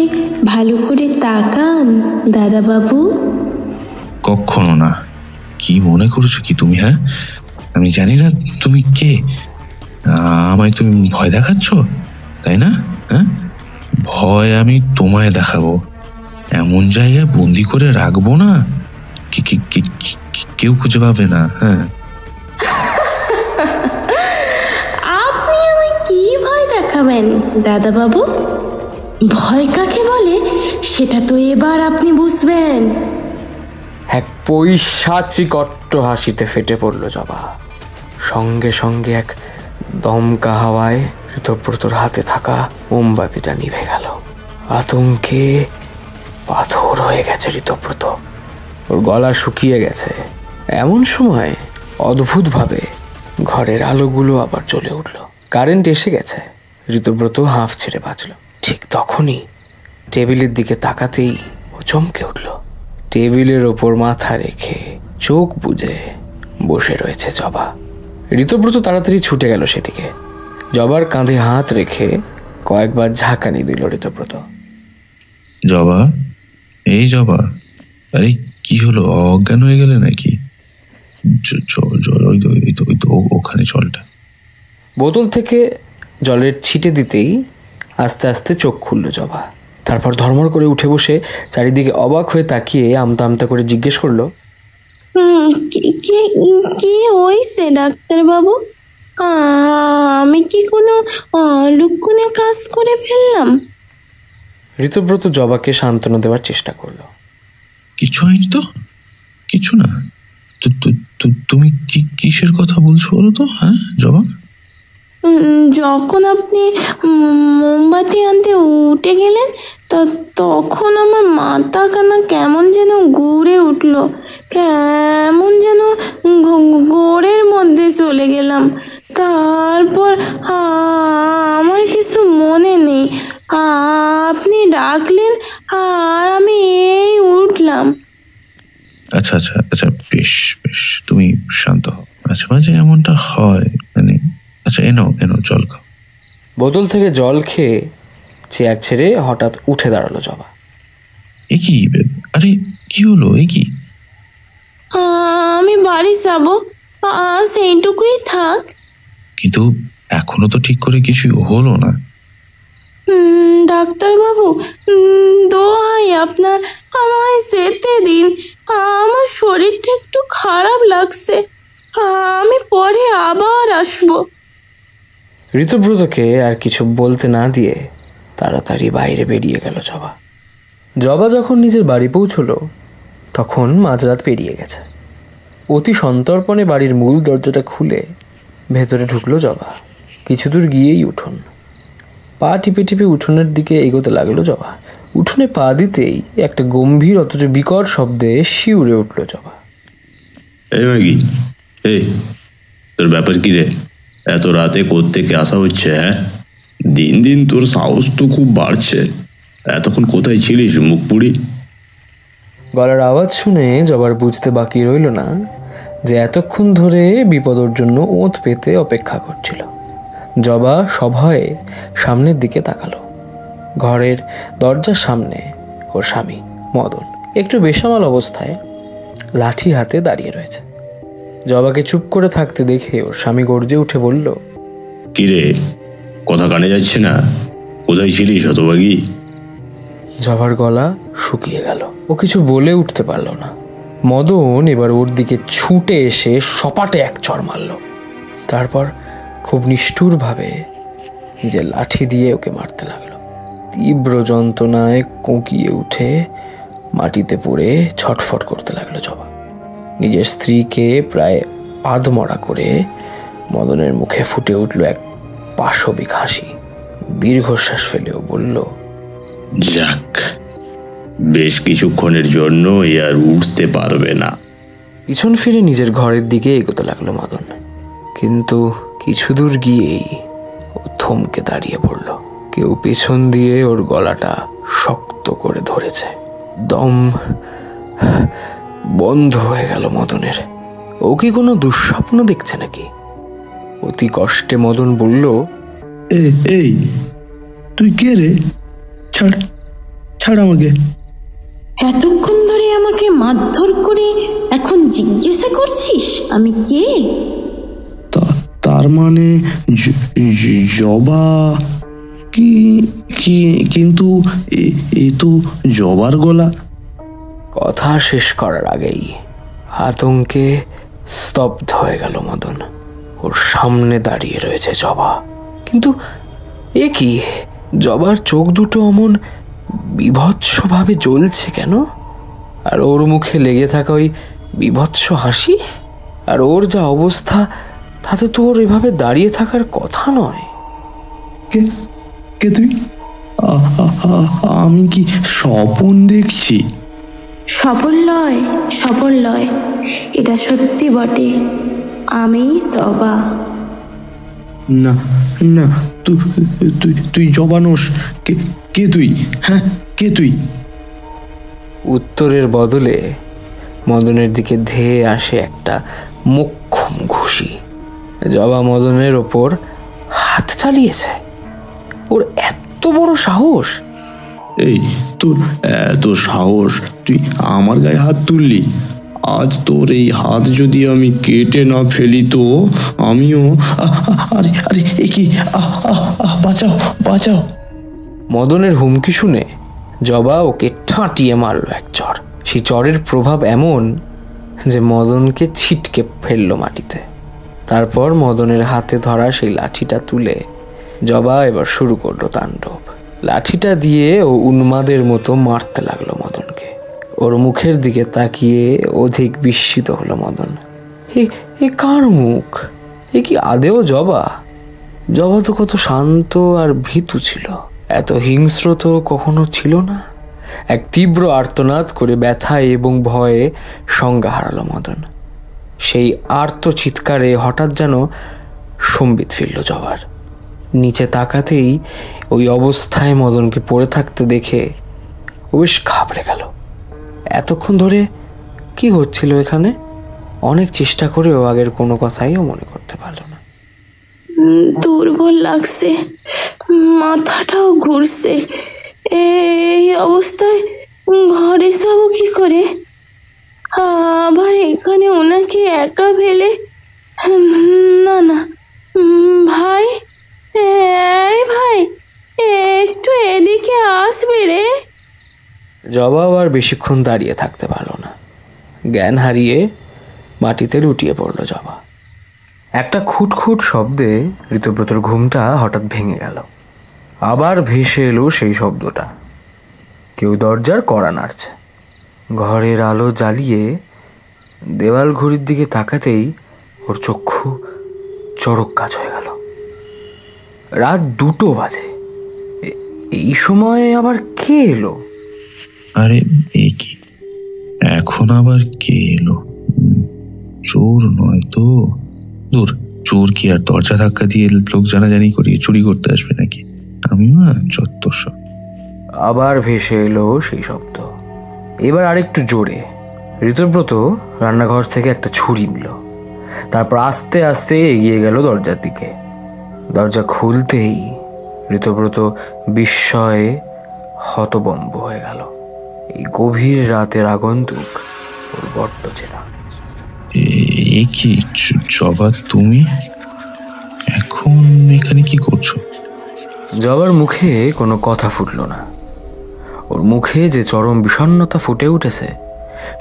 ভালো করে তাকান দাদা বাবু। কখনো না। কি মনে করছো কি তুমি? হ্যাঁ, আমি জানি না তুমি কে। আমায় তুমি ভয় দেখাচ্ছ, তাই না? হ্যাঁ, ভয় আমি তোমায় দেখাবো, এমন জায়গায় বন্দি করে রাখবো না কেউ খুঁজে পাবে না। হ্যাঁ, আপনি আমায় কি ভয় দেখাবেন দাদা বাবু? ভয় কাকে বলে সেটা তো এবার আপনি বুঝবেন। এক পৈশাচিক অট্ট হাসিতে ফেটে পড়ল জবা। সঙ্গে সঙ্গে এক দমকা হাওয়ায় ঋতব্রতর হাতে থাকা মোমবাতিটা নিভে গেল। আতঙ্কে পাথর হয়ে গেছে ঋতব্রত, ওর গলা শুকিয়ে গেছে। এমন সময় অদ্ভুতভাবে ঘরের আলোগুলো আবার জ্বলে উঠল। কারেন্ট এসে গেছে। ঋতব্রত হাঁফ ছেড়ে বাঁচল। ঠিক তখনই টেবিলের দিকে তাকাতেই ও চমকে উঠল। টেবিলের ওপর মাথা রেখে চোখ বুজে বসে রয়েছে জবা। ঋতব্রত তাড়াতাড়ি ছুটে গেল সেদিকে। জবার কাঁধে হাত রেখে কয়েকবার ঝাঁকানি দিল ঋতব্রত। জবা, এই জবা, আরে কি হলো? অজ্ঞান হয়ে গেলে নাকি? জল ওখানে জলটা। বোতল থেকে জলের ছিটে দিতেই আস্তে আস্তে চোখ খুলল জবা। তারপর ধর্মর করে উঠে বসে চারিদিকে অবাক হয়ে তাকিয়ে আমতা আমতা করে জিজ্ঞেস করলো, কি হয়েছে ডাক্তার বাবু? আমি কি কোনো অলক্ষণে কাজ করে ফেললাম? ঋতব্রত জবাকে সান্ত্বনা দেওয়ার চেষ্টা করলো। কিছু হয়নি তো, কিছু না। তুমি কিসের কথা বলছো বলো তো? হ্যাঁ জবা, যখন আপনি মোমবাতি আনতে উঠে গেলেন তখন আমার মাথা কানা কেমন যেন ঘুরে উঠলো, কেমন যেন ঘোরের মধ্যে চলে গেলাম। তারপর আমার কিছু মনে নেই, আপনি ডাকলেন আর আমি এই উঠলাম। আচ্ছা আচ্ছা আচ্ছা, বেশ বেশ, তুমি শান্ত হও। মাঝে মাঝে এমনটা হয়, মানে আচ্ছা এনো জল খাও। বোতল থেকে জল খেয়ে চেয়ার ছেড়ে হঠাৎ উঠে দাঁড়ালো জবা। এ কি? আরে কি হলো? এ কি? আমি বাড়ি যাবো, সেইটুকুই থাক। কিন্তু এখনো তো ঠিক করে কিছু হলো না। ডাক্তার বাবু, দোহাই আপনার, আমায় যেতে দিন। আমার শরীরটা একটু খারাপ লাগছে, আমি পরে আবার আসবো। ঋতব্রতকে আর কিছু বলতে না দিয়ে তাড়াতাড়ি বাইরে বেরিয়ে গেল জবা। জবা যখন নিজের বাড়ি পৌঁছলো তখন মাঝরাত পেরিয়ে গেছে। অতি সন্তর্পণে বাড়ির মূল দরজাটা খুলে ভেতরে ঢুকলো জবা। কিছু দূর গিয়েই উঠোন। পা টিপে টিপে উঠোনের দিকে এগোতে লাগলো জবা। উঠোনে পা দিতেই একটা গম্ভীর অথচ বিকট শব্দে শিউরে উঠল জবা। এই মাগি, এই তোর ব্যাপার কি রে? এত রাতে কোত্থেকে আসা হচ্ছে? হ্যাঁ, দিন দিন তোর সাহস তো খুব বাড়ছে। এতক্ষণ কোথায় ছিলিস মুখ পুড়ি? গলার আওয়াজ শুনে জবার বুঝতে বাকি রইল না যে এতক্ষণ ধরে বিপদের জন্য ওঁত পেতে অপেক্ষা করছিল। জবা সভয়ে সামনের দিকে তাকালো। ঘরের দরজার সামনে ওর স্বামী মদন একটু বেসামাল অবস্থায় লাঠি হাতে দাঁড়িয়ে রয়েছে। জবাকে চুপ করে থাকতে দেখে ওর স্বামী গর্জে উঠে বলল, কিরে, কথা কানে যাচ্ছে না? কোথায় ছিলিস হতভাগী? জবার গলা শুকিয়ে গেল। ও কিছু বলে উঠতে পারল না। মদন এবার ওর দিকে ছুটে এসে সপাটে এক চড় মারল। তারপর খুব নিষ্ঠুরভাবে নিজের লাঠি দিয়ে ওকে মারতে লাগলো। তীব্র যন্ত্রণায় কোঁকিয়ে উঠে মাটিতে পড়ে ছটফট করতে লাগলো জবা। নিজের স্ত্রীকে প্রায় আধমরা করে মদনের মুখে ফুটে উঠল এক পাশবিক হাসি। দীর্ঘশ্বাস ফেলেও বলল, যাক, বেশ কিছুক্ষণের জন্য আর উঠতে পারবে না। পিছন ফিরে নিজের ঘরের দিকে এগোতে লাগলো মদন। কিন্তু কিছু দূর গিয়েই ও থমকে দাঁড়িয়ে পড়ল। কেউ পেছন দিয়ে ওর গলাটা শক্ত করে ধরেছে। দম বন্ধ হয়ে গেল মদনের। ও কি কোনো দুঃস্বপ্ন দেখছে নাকি? অতি কষ্টে মদন বলল, এই তুই কে রে? ছাড় ছাড় আমাকে। এতক্ষণ ধরে আমাকে মারধর করে এখন জিজ্ঞাসা করছিস আমি কে? তার মানে জবা? কিন্তু এ তো জবার গলা। কথা শেষ করার আগেই আতঙ্কে স্তব্ধ হয়ে গেল মদন। ওর সামনে দাঁড়িয়ে রয়েছে জবা। কিন্তু এ কি? জবার চোখ দুটো অমন বিভৎসভাবে জ্বলছে কেন? আর ওর মুখে লেগে থাকা ওই বিভৎস হাসি, আর ওর যা অবস্থা তাতে তো ওর এভাবে দাঁড়িয়ে থাকার কথা নয়। কে কে তুই? আমি কি স্বপন দেখছি? স্বপন লয়, এটা সত্যি বটে। আমি জবা। না না, তুই জবা নোস। কে তুই? হ্যাঁ, কে তুই? উত্তরের বদলে মদনের দিকে ধেয়ে আসে একটা মোক্ষম ঘুষি। জবা মদনের ওপর হাত চালিয়েছে। ওর এত বড় সাহস! এই তোর এত সাহস, তুই আমার গায়ে হাত তুললি? আজ তোর এই হাত যদি আমি কেটে না ফেলি তো আমিও। আরে আরে, এ কি? বাঁচাও বাঁচাও! মদনের হুমকি শুনে জবা ওকে ঠাঁটিয়ে মারল এক চড়। সেই চড়ের প্রভাব এমন যে মদনকে ছিটকে ফেলল মাটিতে। তারপর মদনের হাতে ধরা সেই লাঠিটা তুলে জবা এবার শুরু করলো তাণ্ডব। লাঠিটা দিয়ে ও উন্মাদের মতো মারতে লাগলো মদনকে। ওর মুখের দিকে তাকিয়ে অধিক বিস্মিত হলো মদন। এ কার মুখ? এ কি আদেও জবা? জবা তো কত শান্ত আর ভীতু ছিল। এত হিংস্র তো কখনো ছিল না। এক তীব্র আর্তনাদ করে ব্যথা এবং ভয়ে সংজ্ঞা হারালো মদন। সেই আর্ত চিৎকারে হঠাৎ যেন সম্বিত ফিরল জবার। নিচে তাকাতেই ওই অবস্থায় মদনকে পড়ে থাকতে দেখে ও বেশ ঘাবড়ে গেল। এতক্ষণ ধরে কি হচ্ছিল এখানে? অনেক চেষ্টা করেও আগের কোনো কথাই ও মনে করতে পারল না। দুর্বল লাগছে, মাথাটাও ঘুরছে। এই অবস্থায় ঘরে যাবো কি করে? আবার এখানে ওনাকে একা ফেলে? না না, ভাই, এই ভাই, একটু এদিকে আসবে রে। জবা আর বেশিক্ষণ দাঁড়িয়ে থাকতে পারল না। জ্ঞান হারিয়ে মাটিতে লুটিয়ে পড়ল জবা। একটা খুটখুট শব্দে ঋতব্রতর ঘুমটা হঠাৎ ভেঙে গেল। আবার ভেসে এলো সেই শব্দটা। কেউ দরজার কড়া নাড়ছে। ঘরের আলো জ্বালিয়ে দেওয়াল ঘড়ির দিকে তাকাতেই ওর চক্ষু চড়ক কাজ হয়ে গেল। রাত 2টো বাজে। এই সময় আবার কে এলো? আরে এ কি? এখন আবার কে এলো? চোর নয় তো? দূর, চোর কি আর দরজা ধাক্কা দিয়ে লোক জানাজানি করিয়ে চুরি করতে আসবে নাকি? আমিও না চত্বর সব। আবার ভেসে এলো সেই শব্দ, এবার আরেকটু জোরে। ঋতব্রত রান্নাঘর থেকে একটা ছুরি নিল, তারপর আস্তে আস্তে এগিয়ে গেল দরজার দিকে। দরজা খুলতেই ঋতব্রত বিস্ময়ে হতবম্ব হয়ে গেল। এই গভীর রাতের আগন্তুক ওর বড্ড চেনা। এ কি জবা, তুমি এখন এখানে কি করছো? জবার মুখে কোনো কথা ফুটল না। ওর মুখে যে চরম বিষণ্ণতা ফুটে উঠেছে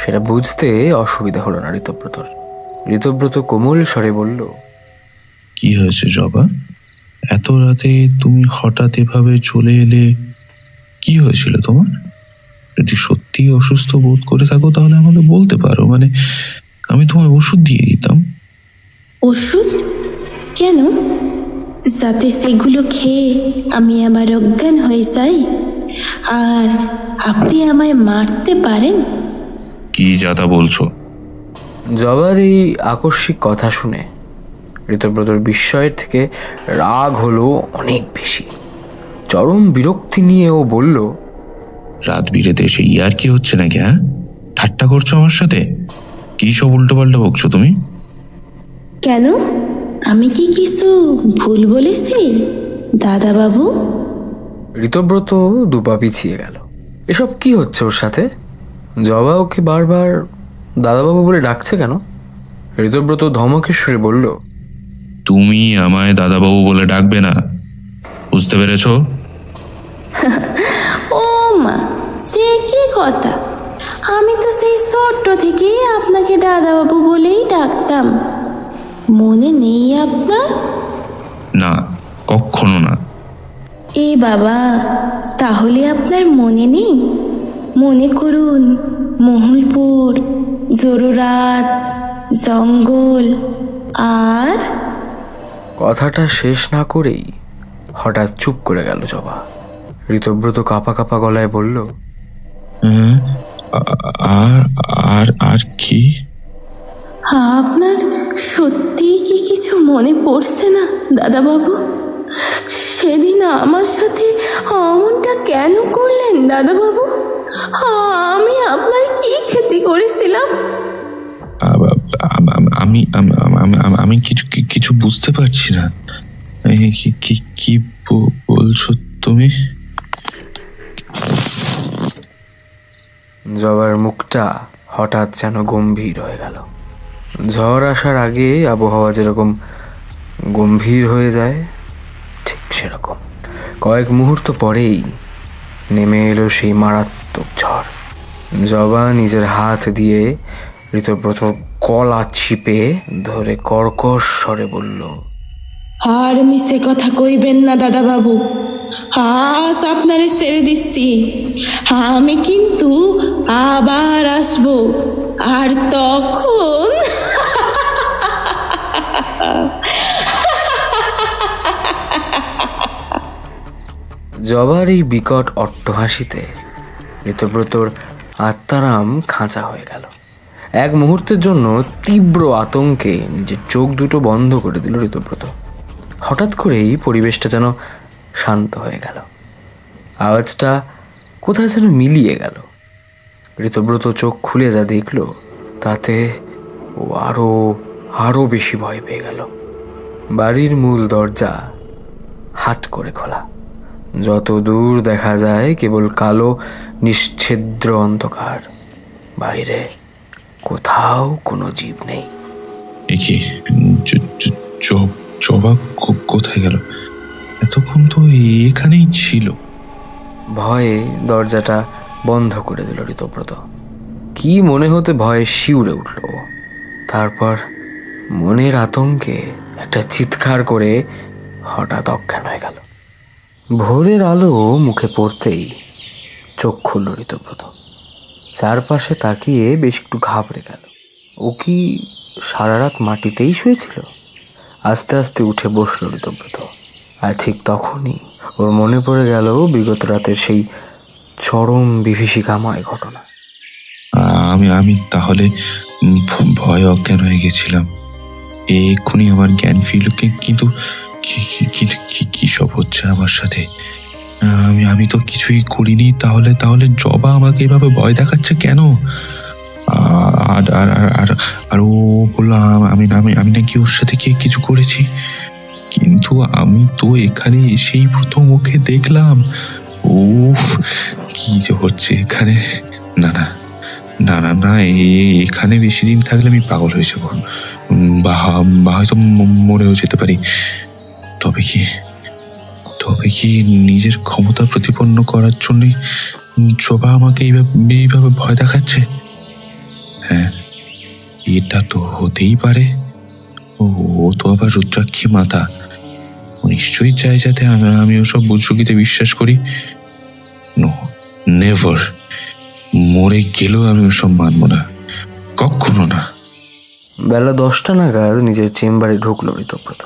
সেটা বুঝতে অসুবিধা হলো না ঋতব্রতর। ঋতব্রত কোমল স্বরে বলল, কি হয়েছে জবা? এত রাতে তুমি হঠাৎ এভাবে চলে এলে, কি হয়েছিল তোমার? যদি সত্যি অসুস্থ বোধ করে থাকো তাহলে আমাকে বলতে পারো, মানে আমি তোমায় ওষুধ দিয়ে দিতাম। ওষুধ? কেন? যাতে সেগুলো খেয়ে আমি আবার অজ্ঞান হয়ে যাই আর আপনি আমায় মারতে পারেন? কি যাতা বলছো? জবার এই আকস্মিক কথা শুনে ঋতব্রতর বিস্ময়ের থেকে রাগ হলো অনেক বেশি। চরম বিরক্তি নিয়ে ও বলল, রাত বিরেতে এসে ইয়ার কি হচ্ছে নাকি? হ্যাঁ, ঠাট্টা করছো আমার সাথে? কি সব উল্টো পাল্টা বকছো তুমি? কেন, আমি কি কিছু ভুল বলেছি দাদা বাবু? ঋতব্রত দুপা পিছিয়ে গেল। এসব কি হচ্ছে ওর সাথে? জবা ওকে বারবার দাদাবাবু বলে ডাকছে কেন? ঋতব্রত ধমকের সুরে বলল, তুমি আমায় দাদাবাবু বলে ডাকবে না, বুঝতে পেরেছো? ও মা, সে কি কথা! আমি তো সেই ছোট্ট থেকেই আপনাকে দাদাবাবু বলেই ডাকতাম, মনে নেই আপনার? না, কখনো না। এ বাবা, তাহলে আপনার মনে নেই? মনে করুন, মহলপুর, জরুরাত, জঙ্গল আর... কথাটা শেষ না করেই হঠাৎ চুপ করে গেল জবা। ঋতব্রত কাঁপা কাঁপা গলায় বলল, আর আর আর কি? আপনার সত্যিই কি কিছু মনে পড়ছে না দাদাবাবু? সেদিন আমার সাথে এমনটা কেন করলেন দাদাবাবু? আমি আপনার কি ক্ষতি করেছিলাম? আমি কিছু বুঝতে পারছি না। কি বলছো তুমি? জবার মুখটা হঠাৎ যেন গম্ভীর হয়ে গেল। ঝড় আসার আগে আবহাওয়া যেরকম গম্ভীর হয়ে যায়, ঠিক সেরকম কয়েক মুহূর্ত পরেই নেমে এলো সেই মারাত্মক ঝড়। জবা নিজের হাত দিয়ে ঋতব্রত গলা চিপে ধরে কর্কশ স্বরে বলল, আর মিছে কথা কইবেন না দাদাবাবু, আজ আপনারে ছেড়ে দিচ্ছি। আমি কিন্তু আবার আসবো, আর তখন... জবার এই বিকট অট্টহাসিতে ঋতব্রতর আত্মারাম খাঁচা হয়ে গেল। এক মুহূর্তের জন্য তীব্র আতঙ্কে নিজের চোখ দুটো বন্ধ করে দিল ঋতব্রত। হঠাৎ করেই পরিবেশটা যেন শান্ত হয়ে গেল, আওয়াজটা কোথায় যেন মিলিয়ে গেল। ঋতব্রত চোখ খুলে যা দেখল তাতে ও আরো বেশি ভয় পেয়ে গেল। বাড়ির মূল দরজা হাট করে খোলা, যত দূর দেখা যায় কেবল কালো নিশ্ছিদ্র অন্ধকার, বাইরে কোথাও কোনো জীব নেই। কি জবা কোথায় গেল? এতক্ষণ তো এখানেই ছিল। ভয়ে দরজাটা বন্ধ করে দিল ঋতব্রত। কি মনে হতে ভয়ে শিউরে উঠল। তারপর মনের আতঙ্কে একটা চিৎকার করে হঠাৎ অজ্ঞান হয়ে গেল। ভোরের আলো মুখে পড়তেই চোখ খুলল ঋতব্রত। চারপাশে তাকিয়ে বেশ একটু ঘাবড়ে গেল। ও কি সারা রাত মাটিতেই শুয়েছিল? আস্তে আস্তে উঠে বসল ঋতব্রত। আর ঠিক তখনই ওর মনে পড়ে গেল বিগত রাতের সেই চরম বিভীষিকাময় ঘটনা। আমি তাহলে ভয় অজ্ঞান হয়ে গেছিলাম। এক্ষুনি আমার জ্ঞান ফিরল, কিন্তু কি সব হচ্ছে আমার সাথে? আমি তো কিছুই করিনি। তাহলে জবা আমাকে এভাবে ভয় দেখাচ্ছে কেন? আর ও বললো আমি নাকি ওর সাথে কিছু করেছি, কিন্তু আমি তো এখানে এসেই প্রথম ওকে দেখলাম। উফ, কি যে হচ্ছে এখানে! না না না না না, এখানে বেশি দিন থাকলে আমি পাগল হয়ে যাবো, বা হয়তো মরেও যেতে পারি। তবে কি নিজের ক্ষমতা প্রতিপন্ন করার জন্যই জবা আমাকে এইভাবে ভয় দেখাচ্ছে? হ্যাঁ, এটা তো হতেই পারে। ও তো আবার রুদ্রাক্ষী মাতা, নিশ্চয়ই চাই যাতে আমি ওসব বুজরুকিতে বিশ্বাস করি। No, never. মরে গেলেও আমি ওসব মানব না, কখনো না। বেলা 10টা নাগাদ নিজের চেম্বারে ঢুকলো ঋতব্রত।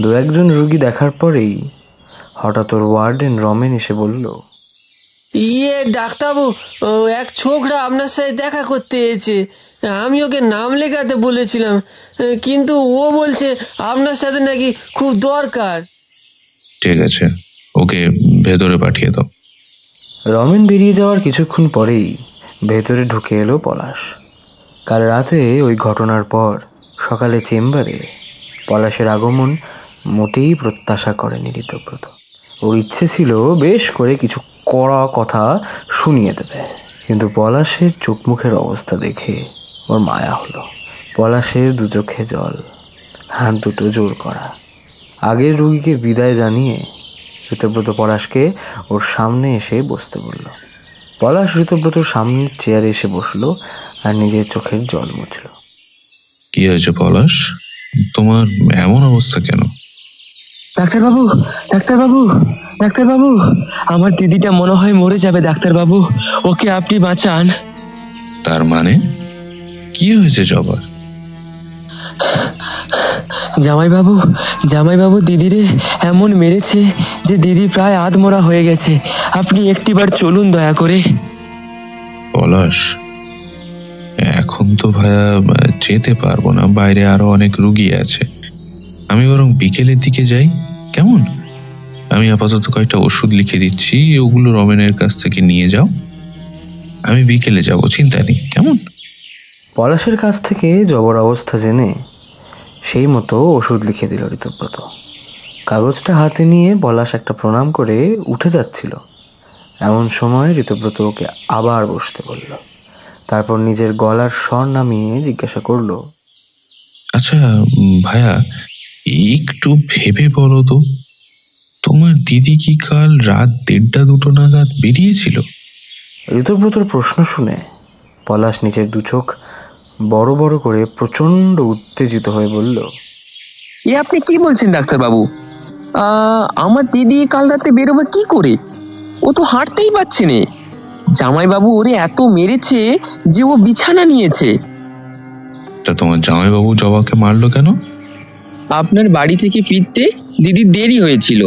2-1 রুগী দেখার পরেই হঠাৎ ওর ওয়ার্ডেন রমেন এসে বলল, ডাক্তারবাবু, এক ছোকরা আপনার সাথে দেখা করতে এসেছে। আমি ওকে নাম লেখাতে বলেছিলাম, কিন্তু ও বলছে আপনার সাথে নাকি খুব দরকার। ঠিক আছে, ওকে ভেতরে পাঠিয়ে দাও। রমেন বেরিয়ে যাওয়ার কিছুক্ষণ পরেই ভেতরে ঢুকে এলো পলাশ। কাল রাতে ওই ঘটনার পর সকালে চেম্বারে পলাশের আগমন মোটেই প্রত্যাশা করেনি ঋতব্রত। ওর ইচ্ছে ছিল বেশ করে কিছু কড়া কথা শুনিয়ে দেবে, কিন্তু পলাশের চোখ মুখের অবস্থা দেখে ওর মায়া হলো। পলাশের 2 চোখে জল, হাত দুটো জোর করা। আগের রোগীকে বিদায় জানিয়ে ঋতব্রত পলাশকে ওর সামনে এসে বসতে বলল। পলাশ ঋতব্রতর সামনের চেয়ারে এসে বসলো আর নিজের চোখের জল মুছল। কি হয়েছে পলাশ, তোমার এমন অবস্থা কেন? ডাক্তারবাবু, আমার দিদিটা মনে হয় মরে যাবে। ডাক্তারবাবু, ওকে আপনি বাঁচান। তার মানে কি হয়েছে জবার? জামাইবাবু দিদিরে এমন মেরেছে যে দিদি প্রায় আধমরা হয়ে গেছে। আপনি একটিবার চলুন দয়া করে। পলাশ, এখন তো ভাইয়া যেতে পারবো না, বাইরে আরো অনেক রুগী আছে। আমি বরং বিকেলের দিকে যাই, কেমন? আমি আপাতত কয়েকটা ওষুধ লিখে দিচ্ছি, ওগুলো রমেনের কাছ থেকে নিয়ে যাও। আমি বিকেলে যাব, চিন্তা নেই, কেমন? পলাশের কাছ থেকে জবর অবস্থা জেনে সেই মতো ওষুধ লিখে দিল ঋতব্রত। কাগজটা হাতে নিয়ে পলাশ একটা প্রণাম করে উঠে যাচ্ছিল, এমন সময় ঋতব্রত ওকে আবার বসতে বলল। তারপর নিজের গলার স্বর নামিয়ে জিজ্ঞাসা করলো, আচ্ছা ভাইয়া, একটু ভেবে বলো তো, তোমার দিদি কি কাল রাত 1:30-2 নাগাদ বেরিয়েছিল? ঋতব্রতর প্রশ্ন শুনে পলাশ নিজের 2 চোখ বড় বড় করে প্রচণ্ড উত্তেজিত হয়ে বলল, আপনি কি বলছেন ডাক্তারবাবু? আমার দিদি কাল রাতে বেরোবে কি করে? ও তো হাঁটতেই পারছে না। জামাইবাবু ওরে এত মেরেছে যে ও বিছানা নিয়েছে। তা তোমার জামাইবাবু জবাকে মারলো কেন? আপনার বাড়ি থেকে ফিরতে দিদির দেরি হয়েছিল,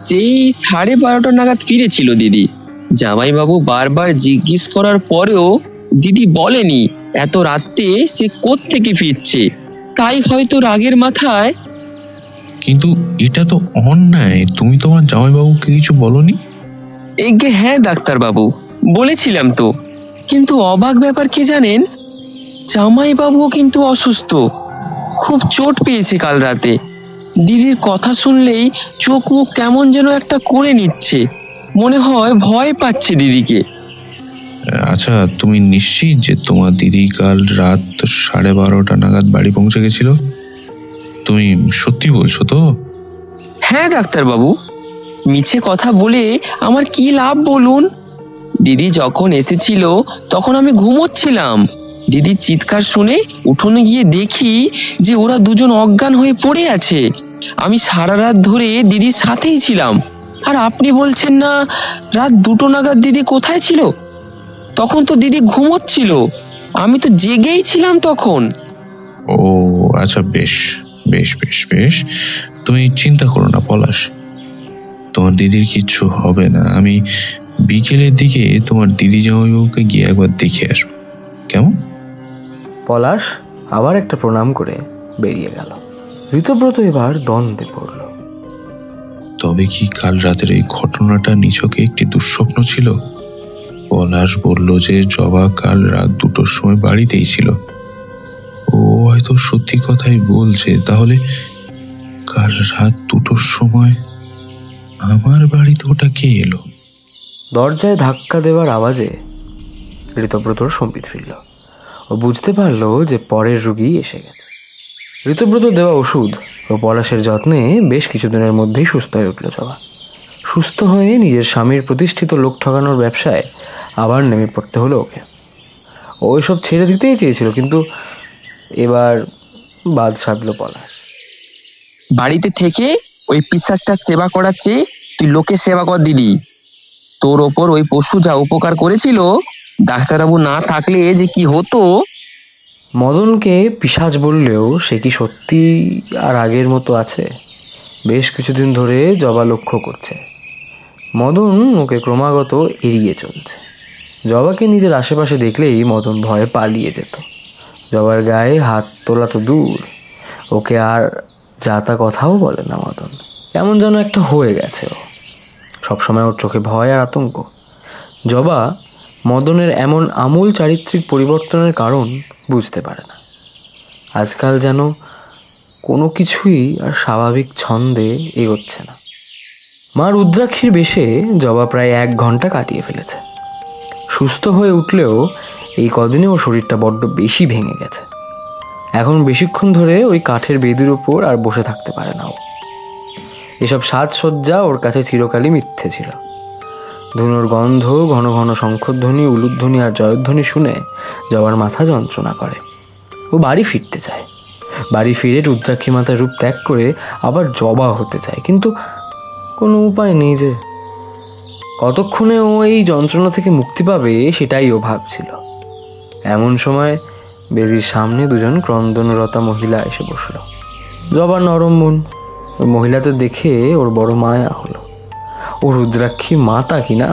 সেই 12:30 নাগাদ ফিরেছিল দিদি। জামাইবাবু বারবার জিজ্ঞেস করার পরেও দিদি বলেনি এত রাতে সে কোত্থেকে ফিরছে, তাই হয়তো রাগের মাথায়। কিন্তু এটা তো অন্যায়, তুমি তোমার জামাইবাবুকে কিছু বলনি? হ্যাঁ ডাক্তারবাবু, বলেছিলাম তো, কিন্তু অবাক ব্যাপার কি জানেন, জামাইবাবুও কিন্তু অসুস্থ, খুব চোট পেয়েছে কাল রাতে। দিদির কথা শুনলেই চোখ মুখ কেমন যেন একটা করে নিচ্ছে, মনে হয় ভয় পাচ্ছে দিদিকে। আচ্ছা, তুমি নিশ্চিত যে তোমার দিদি কাল রাত 12:30 নাগাদ বাড়ি পৌঁছে গেছিল? তুমি সত্যি বলছো তো? হ্যাঁ ডাক্তারবাবু, মিছে কথা বলে আমার কি লাভ বলুন? দিদি যখন এসেছিল তখন আমি ঘুমোচ্ছিলাম। দিদির চিৎকার শুনে উঠোনে গিয়ে দেখি যে ওরা দুজন অজ্ঞান হয়ে পড়ে আছে। আমি সারা রাত ধরে দিদির সাথেই ছিলাম। আর আপনি বলছেন না রাত 2টো নাগাদ দিদি কোথায় ছিল? তখন তো দিদি ঘুমোচ্ছিল, আমি তো জেগেই ছিলাম তখন। ও আচ্ছা, বেশ বেশ বেশ বেশ, তুমি চিন্তা করো না পলাশ, তোমার দিদির কিচ্ছু হবে না। আমি বিকেলের দিকে তোমার দিদি জামাইবাবুকে গিয়ে একবার দেখে আসবো, কেমন? পলাশ আবার একটা প্রণাম করে বেরিয়ে গেল। ঋতব্রত এবার দ্বন্দ্বে পড়ল। তবে কি কাল রাতের এই ঘটনাটা নিছকে একটি দুঃস্বপ্ন ছিল? পলাশ বলল যে জবা কাল রাত 2টোর সময় বাড়িতেই ছিল। ও হয়তো সত্যি কথাই বলছে। তাহলে কাল রাত 2টোর সময় আমার বাড়িতে ওটা কে এলো? দরজায় ধাক্কা দেওয়ার আওয়াজে ঋতব্রতর সম্বিত ফিরল। ও বুঝতে পারল যে পরের রোগী এসে গেছে। ঋতব্রত দেওয়া ওষুধ ও পলাশের যত্নে বেশ কিছুদিনের মধ্যেই সুস্থ হয়ে উঠল জবা। সুস্থ হয়ে নিজের স্বামীর প্রতিষ্ঠিত লোক ঠকানোর ব্যবসায় আবার নেমে পড়তে হলো ওকে। ও এসব ছেড়ে দিতেই চেয়েছিল, কিন্তু এবার বাদ সাধল পলাশ। বাড়িতে থেকে ওই পিশাচটার সেবা করার চেয়ে তুই লোকের সেবা কর দিদি। তোর ওপর ওই পশু যা উপকার করেছিল, ডাক্তারবাবু না থাকলে যে কি হতো। মদনকে পিশাচ বললেও সে কি সত্যি আর আগের মতো আছে? বেশ কিছুদিন ধরে জবা লক্ষ্য করছে মদন ওকে ক্রমাগত এড়িয়ে চলছে। জবাকে নিজের আশেপাশে দেখলেই মদন ভয়ে পালিয়ে যেত। জবার গায়ে হাত তোলা তো দূর, ওকে আর যাতা কথাও বলে না মদন। কেমন যেন একটা হয়ে গেছে ও। সবসময় ওর চোখে ভয় আর আতঙ্ক। জবা মদনের এমন আমূল চারিত্রিক পরিবর্তনের কারণ বুঝতে পারে না। আজকাল যেন কোনো কিছুই আর স্বাভাবিক ছন্দে এগোচ্ছে না। মা রুদ্রাক্ষীর বেশে জবা প্রায় 1 ঘন্টা কাটিয়ে ফেলেছে। সুস্থ হয়ে উঠলেও এই কদিনে ওর শরীরটা বড্ড বেশি ভেঙে গেছে। এখন বেশিক্ষণ ধরে ওই কাঠের বেদির ওপর আর বসে থাকতে পারে না ও। এসব সাজসজ্জা ওর কাছে চিরকালই মিথ্যে ছিল। ধুনোর গন্ধ, ঘন ঘন শঙ্খধ্বনি, উলুধ্বনি আর জয়ধ্বনি শুনে জবার মাথা যন্ত্রণা করে। ও বাড়ি ফিরতে চায়। বাড়ি ফিরে রুদ্রাক্ষী মাতার রূপ ত্যাগ করে আবার জবা হতে চায়, কিন্তু কোনো উপায় নেই যে। কতক্ষণে ও এই যন্ত্রণা থেকে মুক্তি পাবে সেটাই ও ভাবছিল। এমন সময় বেদির সামনে 2জন ক্রন্দনরতা মহিলা এসে বসল। জবার নরম মন। ওই মহিলাদের দেখে ওর বড় মায়া হলো। ও রুদ্রাক্ষী মাতা কিনা।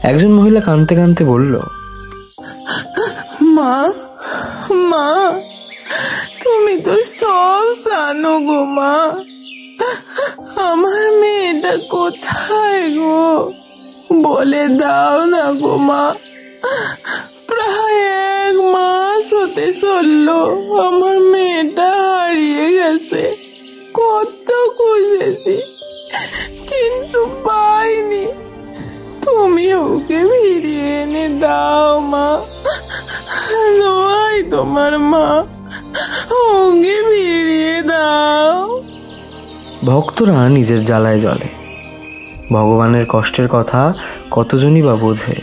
একজন মহিলা কাঁদতে কাঁদতে বলল, মা মা, তুমি তো সব জানো গো মা। আমার মেয়েটা কোথায় গো? বলে দাও না গো মা। প্রায় 1 মাস হতে চললো আমার মেয়েটা হারিয়ে গেছে। কত খুঁজেছি কিন্তু পাইনি। তুমি ওকে ফিরিয়ে এনে দাও মা। দোয়াই তোমার মা, ওকে ফিরিয়ে দাও। ভক্তরা নিজের জ্বালায় জ্বলে। ভগবানের কষ্টের কথা কতজনই বা বোঝে।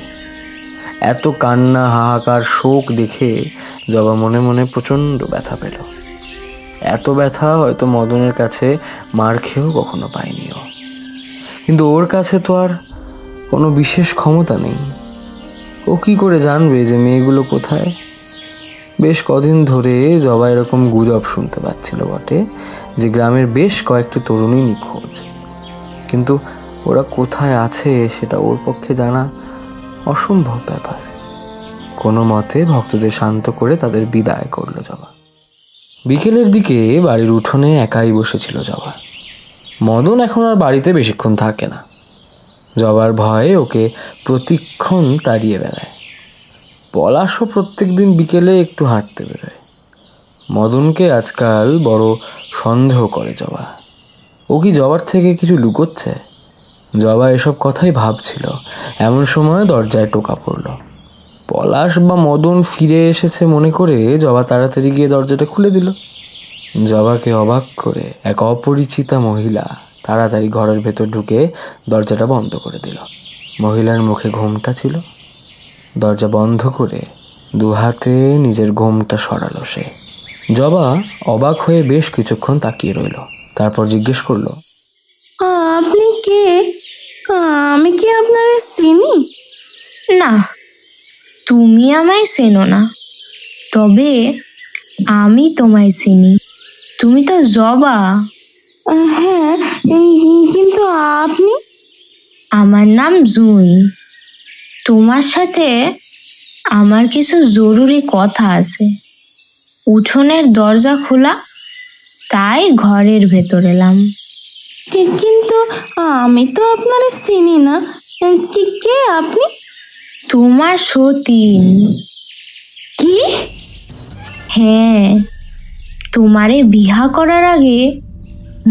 এত কান্না, হাহাকার, শোক দেখে জবা মনে মনে প্রচণ্ড ব্যথা পেল। এত ব্যথা হয়তো মদনের কাছে মার খেয়েও কখনো পায়নি ও। কিন্তু ওর কাছে তো আর কোনো বিশেষ ক্ষমতা নেই। ও কি করে জানবে যে মেয়েগুলো কোথায়? বেশ কদিন ধরে জবা এরকম গুজব শুনতে পাচ্ছিল বটে যে গ্রামের বেশ কয়েকটি তরুণী নিখোঁজ, কিন্তু ওরা কোথায় আছে সেটা ওর পক্ষে জানা অসম্ভব ব্যাপার। কোনো মতে ভক্তদের শান্ত করে তাদের বিদায় করলো জবা। বিকেলের দিকে বাড়ির উঠোনে একাই বসেছিল জবা। মদন এখন আর বাড়িতে বেশিক্ষণ থাকে না। জবার ভয়ে ওকে প্রতিক্ষণ তাড়িয়ে বেড়ায়। পলাশও প্রত্যেক দিন বিকেলে একটু হাঁটতে বেরোয়। মদনকে আজকাল বড় সন্দেহ করে জবা। ও কি জবার থেকে কিছু লুকোচ্ছে? জবা এসব কথাই ভাবছিল। এমন সময় দরজায় টোকা পড়ল। পলাশ বা মদন ফিরে এসেছে মনে করে জবা তাড়াতাড়ি গিয়ে দরজাটা খুলে দিল। জবাকে অবাক করে এক অপরিচিতা মহিলা তাড়াতাড়ি ঘরের ভেতর ঢুকে দরজাটা বন্ধ করে দিল। মহিলার মুখে ঘোমটা ছিল। দরজা বন্ধ করে 2 হাতে নিজের ঘোমটা সরালো সে। জবা অবাক হয়ে বেশ কিছুক্ষণ তাকিয়ে রইল। তারপর জিজ্ঞেস করলো, আপনি কে? আমি কি আপনারে চিনি? না, তুমি আমায় চেনো না, তবে আমি তোমায় চিনি। তুমি তো জবা। হ্যাঁ, কিন্তু আপনি? আমার নাম জুঁই। তোমার সাথে আমার কিছু জরুরি কথা আছে। উঠোনের দরজা খোলা, তাই ঘরের ভেতর এলাম। কিন্তু আমি তো আপনারে চিনি না। কে আপনি? তোমার সতীন। কি? হ্যাঁ, তোমারে বিহা করার আগে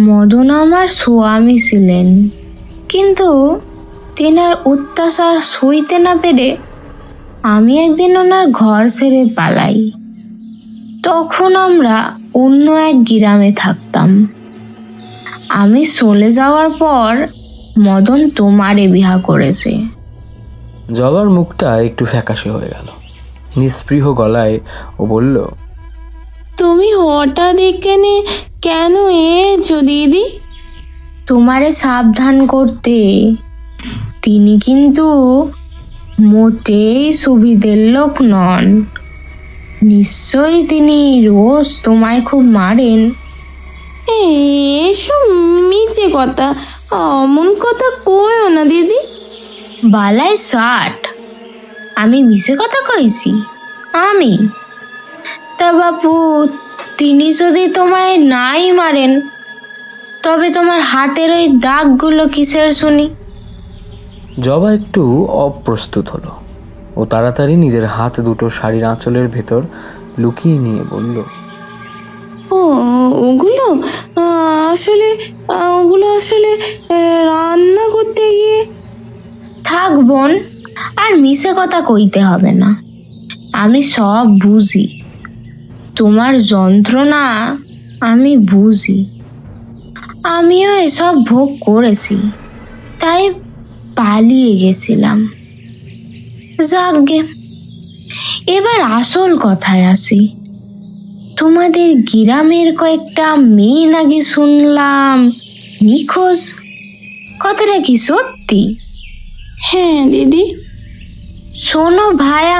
মদন আমার স্বামী ছিলেন, কিন্তু তেনার অত্যাচার সইতে না পেরে আমি একদিন ওনার ঘর ছেড়ে পালাই। তখন আমরা অন্য এক গ্রামে থাকতাম। আমি চলে যাওয়ার পর মদন তোমারে বিহা করেছে। জবার মুখটা একটু ফ্যাকাশে হয়ে গেল। নিস্পৃহ গলায় ও বলল, তুমি হঠাৎ এখানে কেন এসো দিদি? তোমারে সাবধান করতে। তিনি কিন্তু মোটেই সুবিধের লোক নন। নিশ্চয়ই তিনি রোজ তোমায় খুব মারেন। এসব মিছে কথা, অমন কথা কইও না দিদি। বালাই 60, আমি মিছে কথা কইছি? আমি? তা বাপু, তিনি যদি তোমায় নাই মারেন তবে তোমার হাতের ওই দাগগুলো কিসের শুনি? জবা একটু অপ্রস্তুত হলো। ও তাড়াতাড়ি নিজের হাত দুটো শাড়ির আঁচলের ভেতর লুকিয়ে নিয়ে বলল, ওগুলো আসলে রান্না করতে গিয়ে। থাক বোন, আর মিছে কথা কইতে হবে না। আমি সব বুঝি, তোমার যন্ত্রণা আমি বুঝি। আমিও এসব ভোগ করেছি, তাই পালিয়ে গেছিলাম। যাকগে, এবার আসল কথায় আসি। তোমাদের গ্রামের কয়েকটা মেয়ে নাকি শুনলাম নিখোঁজ। কথাটা কি সত্যি? হ্যাঁ দিদি। শোনো ভায়া,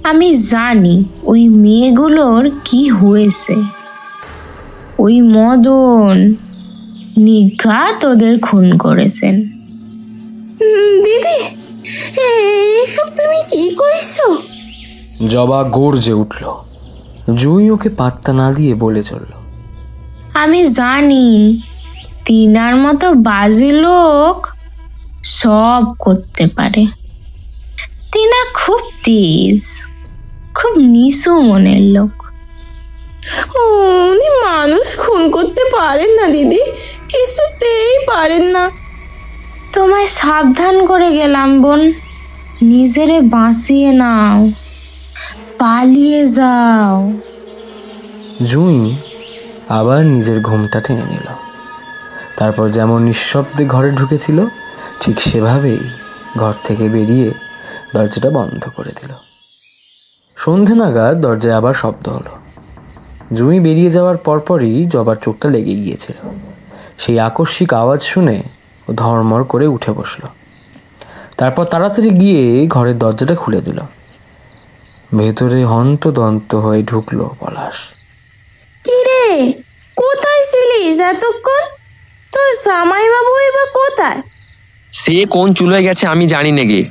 আমি জানি ওই মেয়েগুলোর কি হয়েছে। ওই মদন নিঘাত ওদের খুন করেছেন। দিদি, এইসব তুমি কি কইছো? জবা গর্জে উঠল। জুঁই ওকে পাত্তা না দিয়ে বলে চলল, আমি জানি তিনার মতো বাজে লোক সব করতে পারে। তিনা খুব তেজ, খুব নিচু মনের লোক। উনি মানুষ খুন করতে পারেন না দিদি, কিছুতেই পারেন না। তোমায় সাবধান করে গেলাম বোন, নিজেরে বাঁচিয়ে নাও, পালিয়ে যাও। জুঁই আবার নিজের ঘুমটা টেনে নিল। তারপর যেমন নিঃশব্দে ঘরে ঢুকেছিল ঠিক সেভাবেই ঘর থেকে বেরিয়ে দরজাটা বন্ধ করে দিল। সন্ধে নাগাদ দরজায় আবার শব্দ হলো। জুঁই বেরিয়ে যাওয়ার পরপরই জবার চোখটা লেগে গিয়েছিল। সেই আকস্মিক আওয়াজ শুনে ও ধর্মর করে উঠে বসল। তারপর তাড়াতাড়ি গিয়ে ঘরের দরজাটা খুলে দিল। ভেতরে হন্তদন্ত হয়ে ঢুকলো পলাশ। কিরে, কোথায় ছিলিস এতক্ষণ? তোর জামাইবাবু এবার কোথায়? সে কোন চুলোয় গেছে আমি জানি না গে।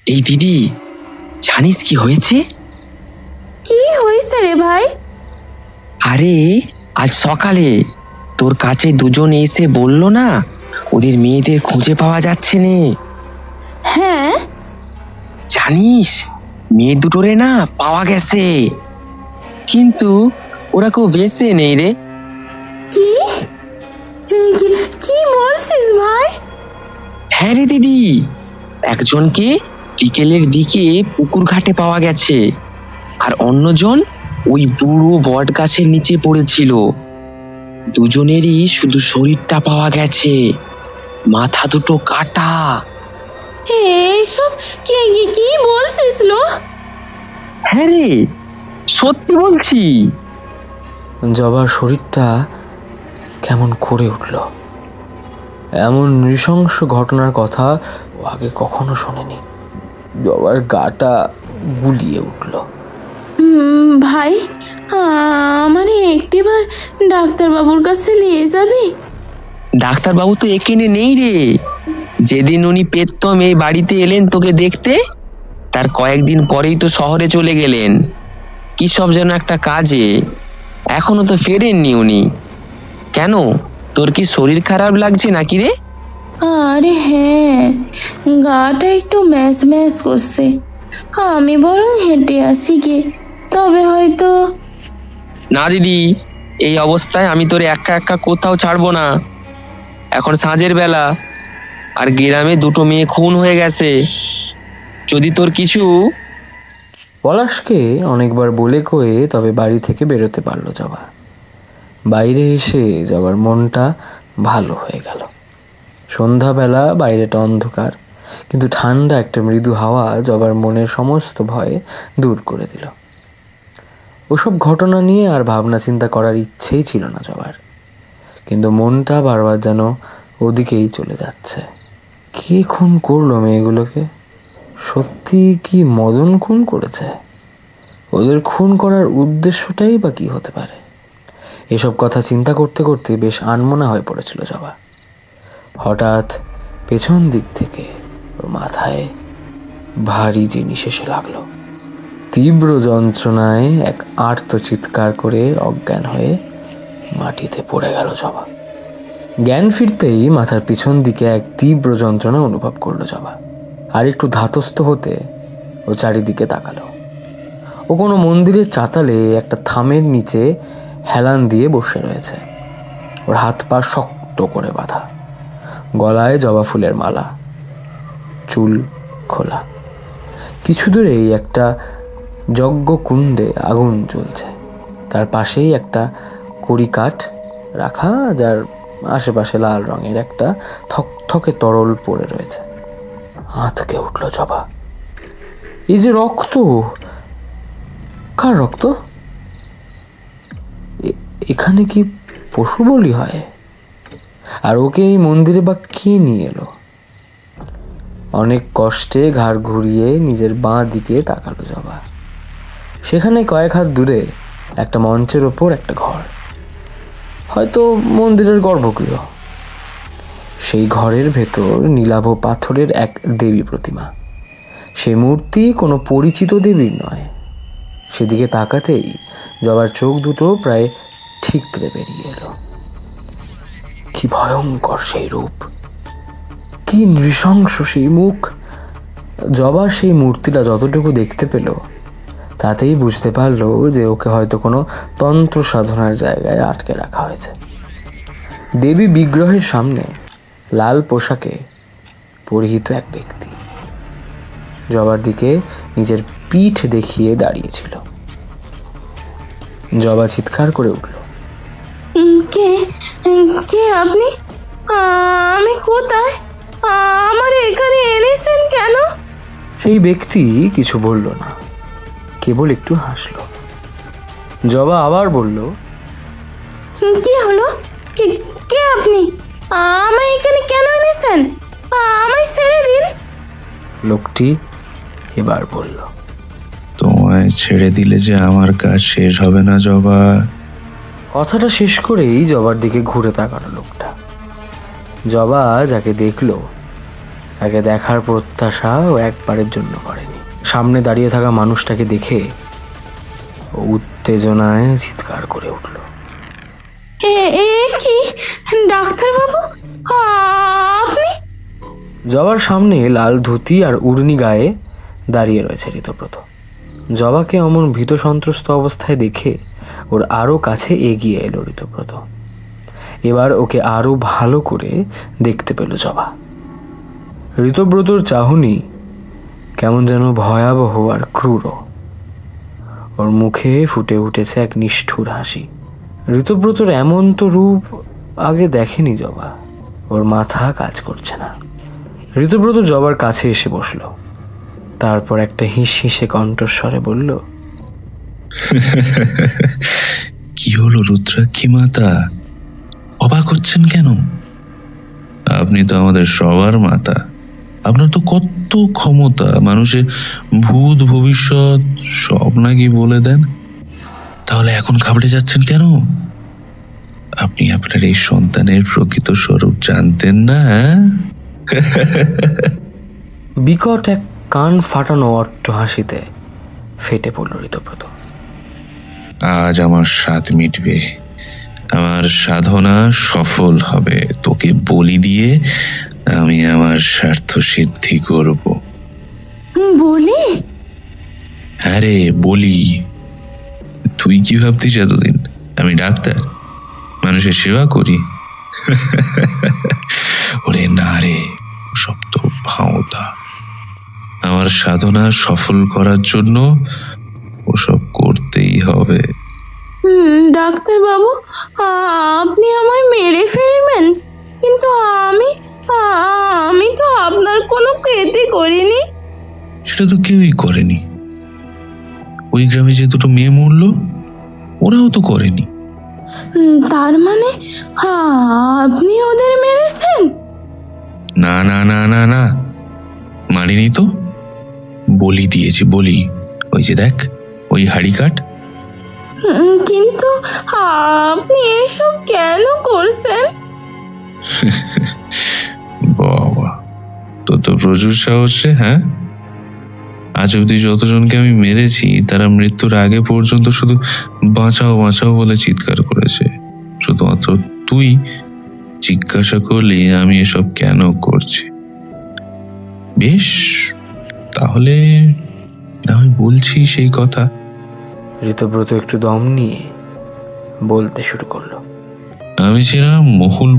এই দিদি, জানিস কি হয়েছে? কি হয়েছে রে ভাই? আরে আজ সকালে তোর কাছে দুজন এসে বলল না ওদের মেয়েদের খুঁজে পাওয়া যাচ্ছে না। হ্যাঁ জানিস, মেয়ে দুটোরে না পাওয়া গেছে, কিন্তু ওরা কেউ বেঁচে নেই রে। কি কি বলছিস ভাই? হ্যাঁ রে দিদি, একজনকে বিকেলের দিকে পুকুর ঘাটে পাওয়া গেছে, আর অন্যজন ওই বুড়ো বট গাছের নিচে পড়েছিল। দুজনেরই শুধু শরীরটা পাওয়া গেছে, মাথা দুটো কাটা। এসব কি বলছিস লো? হ্যাঁ রে, সত্যি বলছি। জবার শরীরটা কেমন করে উঠল। এমন নৃশংস ঘটনার কথা ও আগে কখনো শোনেনি। জবার গাটা গুলিয়ে উঠল। ভাই, আমারে একটিবার ডাক্তারবাবুর কাছে নিয়ে যাবি? ডাক্তারবাবু তো এখানে নেই রে। যেদিন উনি পেতম এই বাড়িতে এলেন তোকে দেখতে, তার কয়েকদিন পরেই তো শহরে চলে গেলেন কি সব যেন একটা কাজে। এখনো তো ফেরেননি উনি। কেন, তোর কি শরীর খারাপ লাগছে নাকি রে? আরে হ্যাঁ, গাটা একটু ম্যাচ ম্যাচ করছে। আমি বরং হেঁটে আসি গে, তবে হয়তো। না দিদি, এই অবস্থায় আমি তোর একা একা কোথাও ছাড়বো না। এখন সাঁঝের বেলা, আর গ্রামে 2টো মেয়ে খুন হয়ে গেছে। যদি তোর কিছু। পলাশকে অনেকবার বলে কয়ে তবে বাড়ি থেকে বেরোতে পারলো জবা। বাইরে এসে জবার মনটা ভালো হয়ে গেল। সন্ধ্যাবেলা বাইরেটা অন্ধকার, কিন্তু ঠান্ডা একটা মৃদু হাওয়া জবার মনের সমস্ত ভয় দূর করে দিল। ওসব ঘটনা নিয়ে আর ভাবনা চিন্তা করার ইচ্ছেই ছিল না জবার, কিন্তু মনটা বারবার যেন ওদিকেই চলে যাচ্ছে। কে খুন করলো মেয়েগুলোকে? সত্যি কি মদন খুন করেছে? ওদের খুন করার উদ্দেশ্যটাই বা কি হতে পারে? এসব কথা চিন্তা করতে করতে বেশ আনমনা হয়ে পড়েছিল জবা। হঠাৎ পেছন দিক থেকে ওর মাথায় ভারী জিনিস এসে লাগলো। তীব্র যন্ত্রণায় এক আর্ত চিৎকার করে অজ্ঞান হয়ে মাটিতে পড়ে গেল জবা। জ্ঞান ফিরতেই মাথার পিছন দিকে এক তীব্র যন্ত্রণা অনুভব করলো জবা। আর একটু ধাতস্থ হতে ও চারিদিকে তাকালো। ও কোনো মন্দিরের চাতালে একটা থামের নিচে হেলান দিয়ে বসে রয়েছে। ওর হাত পা শক্ত করে বাঁধা, গলায় জবা ফুলের মালা, চুল খোলা। কিছু দূরেই একটা যজ্ঞকুণ্ডে আগুন জ্বলছে। তার পাশেই একটা কড়ি কাঠ রাখা, যার আশেপাশে লাল রঙের একটা থকথকে তরল পড়ে রয়েছে। আঁতকে উঠল জবা। এই যে রক্ত! কার রক্ত? এখানে কি পশু বলি হয়? আর ওকে এই মন্দিরে বা কে নিয়ে এলো? অনেক কষ্টে ঘাড় ঘুরিয়ে নিজের বাঁ দিকে তাকালো জবা। সেখানে কয়েক হাত দূরে একটা মঞ্চের ওপর একটা ঘর, হয়তো মন্দিরের গর্ভগৃহ। সেই ঘরের ভেতর নীলাভ পাথরের এক দেবী প্রতিমা। সেই মূর্তি কোনো পরিচিত দেবীর নয়। সেদিকে তাকাতেই জবার চোখ দুটো প্রায় ঠিকরে বেরিয়ে এলো। কি ভয়ঙ্কর সেই রূপ, কি নৃশংস সেই মুখ! জবার সেই মূর্তিটা যতটুকু দেখতে পেল, তাতেই বুঝতে পারলো যে ওকে হয়তো কোনো তন্ত্র সাধনার জায়গায় আটকে রাখা হয়েছে। দেবী বিগ্রহের সামনে লাল পোশাকে পরিহিত এক ব্যক্তি জবার দিকে নিজের পিঠ দেখিয়ে দাঁড়িয়েছিল। জবা চিৎকার করে উঠল, কে কে আপনি? আমি কোথায়? আমার এখানে এনেছেন কেন? সেই ব্যক্তি কিছু বলল না, কেবল একটু হাসল। জবা আবার বলল, কি হলো? কে আপনি? আমায় এখানে কেন এনেছেন? আমায় ছেড়ে দিন। লোকটি এবার বলল, তোমায় ছেড়ে দিলে যে আমার কাজ শেষ হবে না জবা। কথাটা শেষ করেই জবার দিকে ঘুরে তাকালো লোকটা। জবা যাকে দেখলো, তাকে দেখার প্রত্যাশা ও একবারের জন্য করেনি। সামনে দাঁড়িয়ে থাকা মানুষটাকে দেখে ও উত্তেজনায় চিৎকার করে উঠল, এ কি ডাক্তারবাবু, আপনি? জবার সামনে লাল ধুতি আর উড়নি গায়ে দাঁড়িয়ে রয়েছে ঋতব্রত। জবাকে অমন ভীত সন্ত্রস্ত অবস্থায় দেখে ওর আরও কাছে এগিয়ে এলো ঋতব্রত। এবার ওকে আরও ভালো করে দেখতে পেল জবা। ঋতব্রতর চাহনি কেমন যেন ভয়াবহ আর ক্রূর। ওর মুখে ফুটে উঠেছে এক নিষ্ঠুর হাসি। ঋতব্রতর এমন তো রূপ আগে দেখেনি জবা। ওর মাথা কাজ করছে না। ঋতব্রত জবার কাছে এসে বসল। তারপর একটা হিসহিসে কণ্ঠস্বরে বলল, কি হলো রুদ্রাক্ষী মাতা, অবাক হচ্ছেন কেন? আপনি তো আমাদের সবার মাতা। আপনার তো কত ক্ষমতা, মানুষের ভূত ভবিষ্যৎ সব নাকি বলে দেন। তাহলে এখন ঘাবড়ে যাচ্ছেন কেন? আপনি আপনার এই সন্তানের প্রকৃত স্বরূপ জানতেন না? বিকট এক কান ফাটানো অট্ট হাসিতে ফেটে পড়ল ঋতব্রত। আজ আমার স্বাদ মিটবে, আমার সাধনা সফল হবে। তোকে বলি দিয়ে আমি আমার স্বার্থ সিদ্ধি করব। বলি? হ্যাঁ রে, বলি। তুই কি ভাবতিস এতদিন আমি ডাক্তার, মানুষের সেবা করি? ওরে না রে, সব তো ভাওতা। আমার সাধনা সফল করার জন্য ওসব করতেই হবে। ডাক্তার বাবু, আপনি আমায় মেরে ফেলবেন, কিন্তু আমি তো আপনার কোনো ক্ষতি করিনি। সেটা তো কেউই করেনি। ওই গ্রামে যে দুটো মেয়ে মরলো, ওরাও তো করেনি। তার মানে আপনি ওদের মেরেছেন? না না না না না, মারিনি তো, বলি দিয়েছি, বলি। ওই যে দেখ, ওই হাড়ি কাঠ। কিন্তু আপনি এসব কেন করছেন? বাবা, তোর তো প্রচুর সাহস রে। হ্যাঁ, আজ অব্দি যতজনকে আমি মেরেছি তারা মৃত্যুর আগে পর্যন্ত শুধু বাঁচাও বাঁচাও বলে চিৎকার করেছে। শুধুমাত্র তুই জিজ্ঞাসা করলি আমি এসব কেন করছি। বেশ, তাহলে আমি বলছি সেই কথা। ঋতব্রত একটু দম নিয়ে বলতে শুরু করলো। আমি ছিলাম মহুল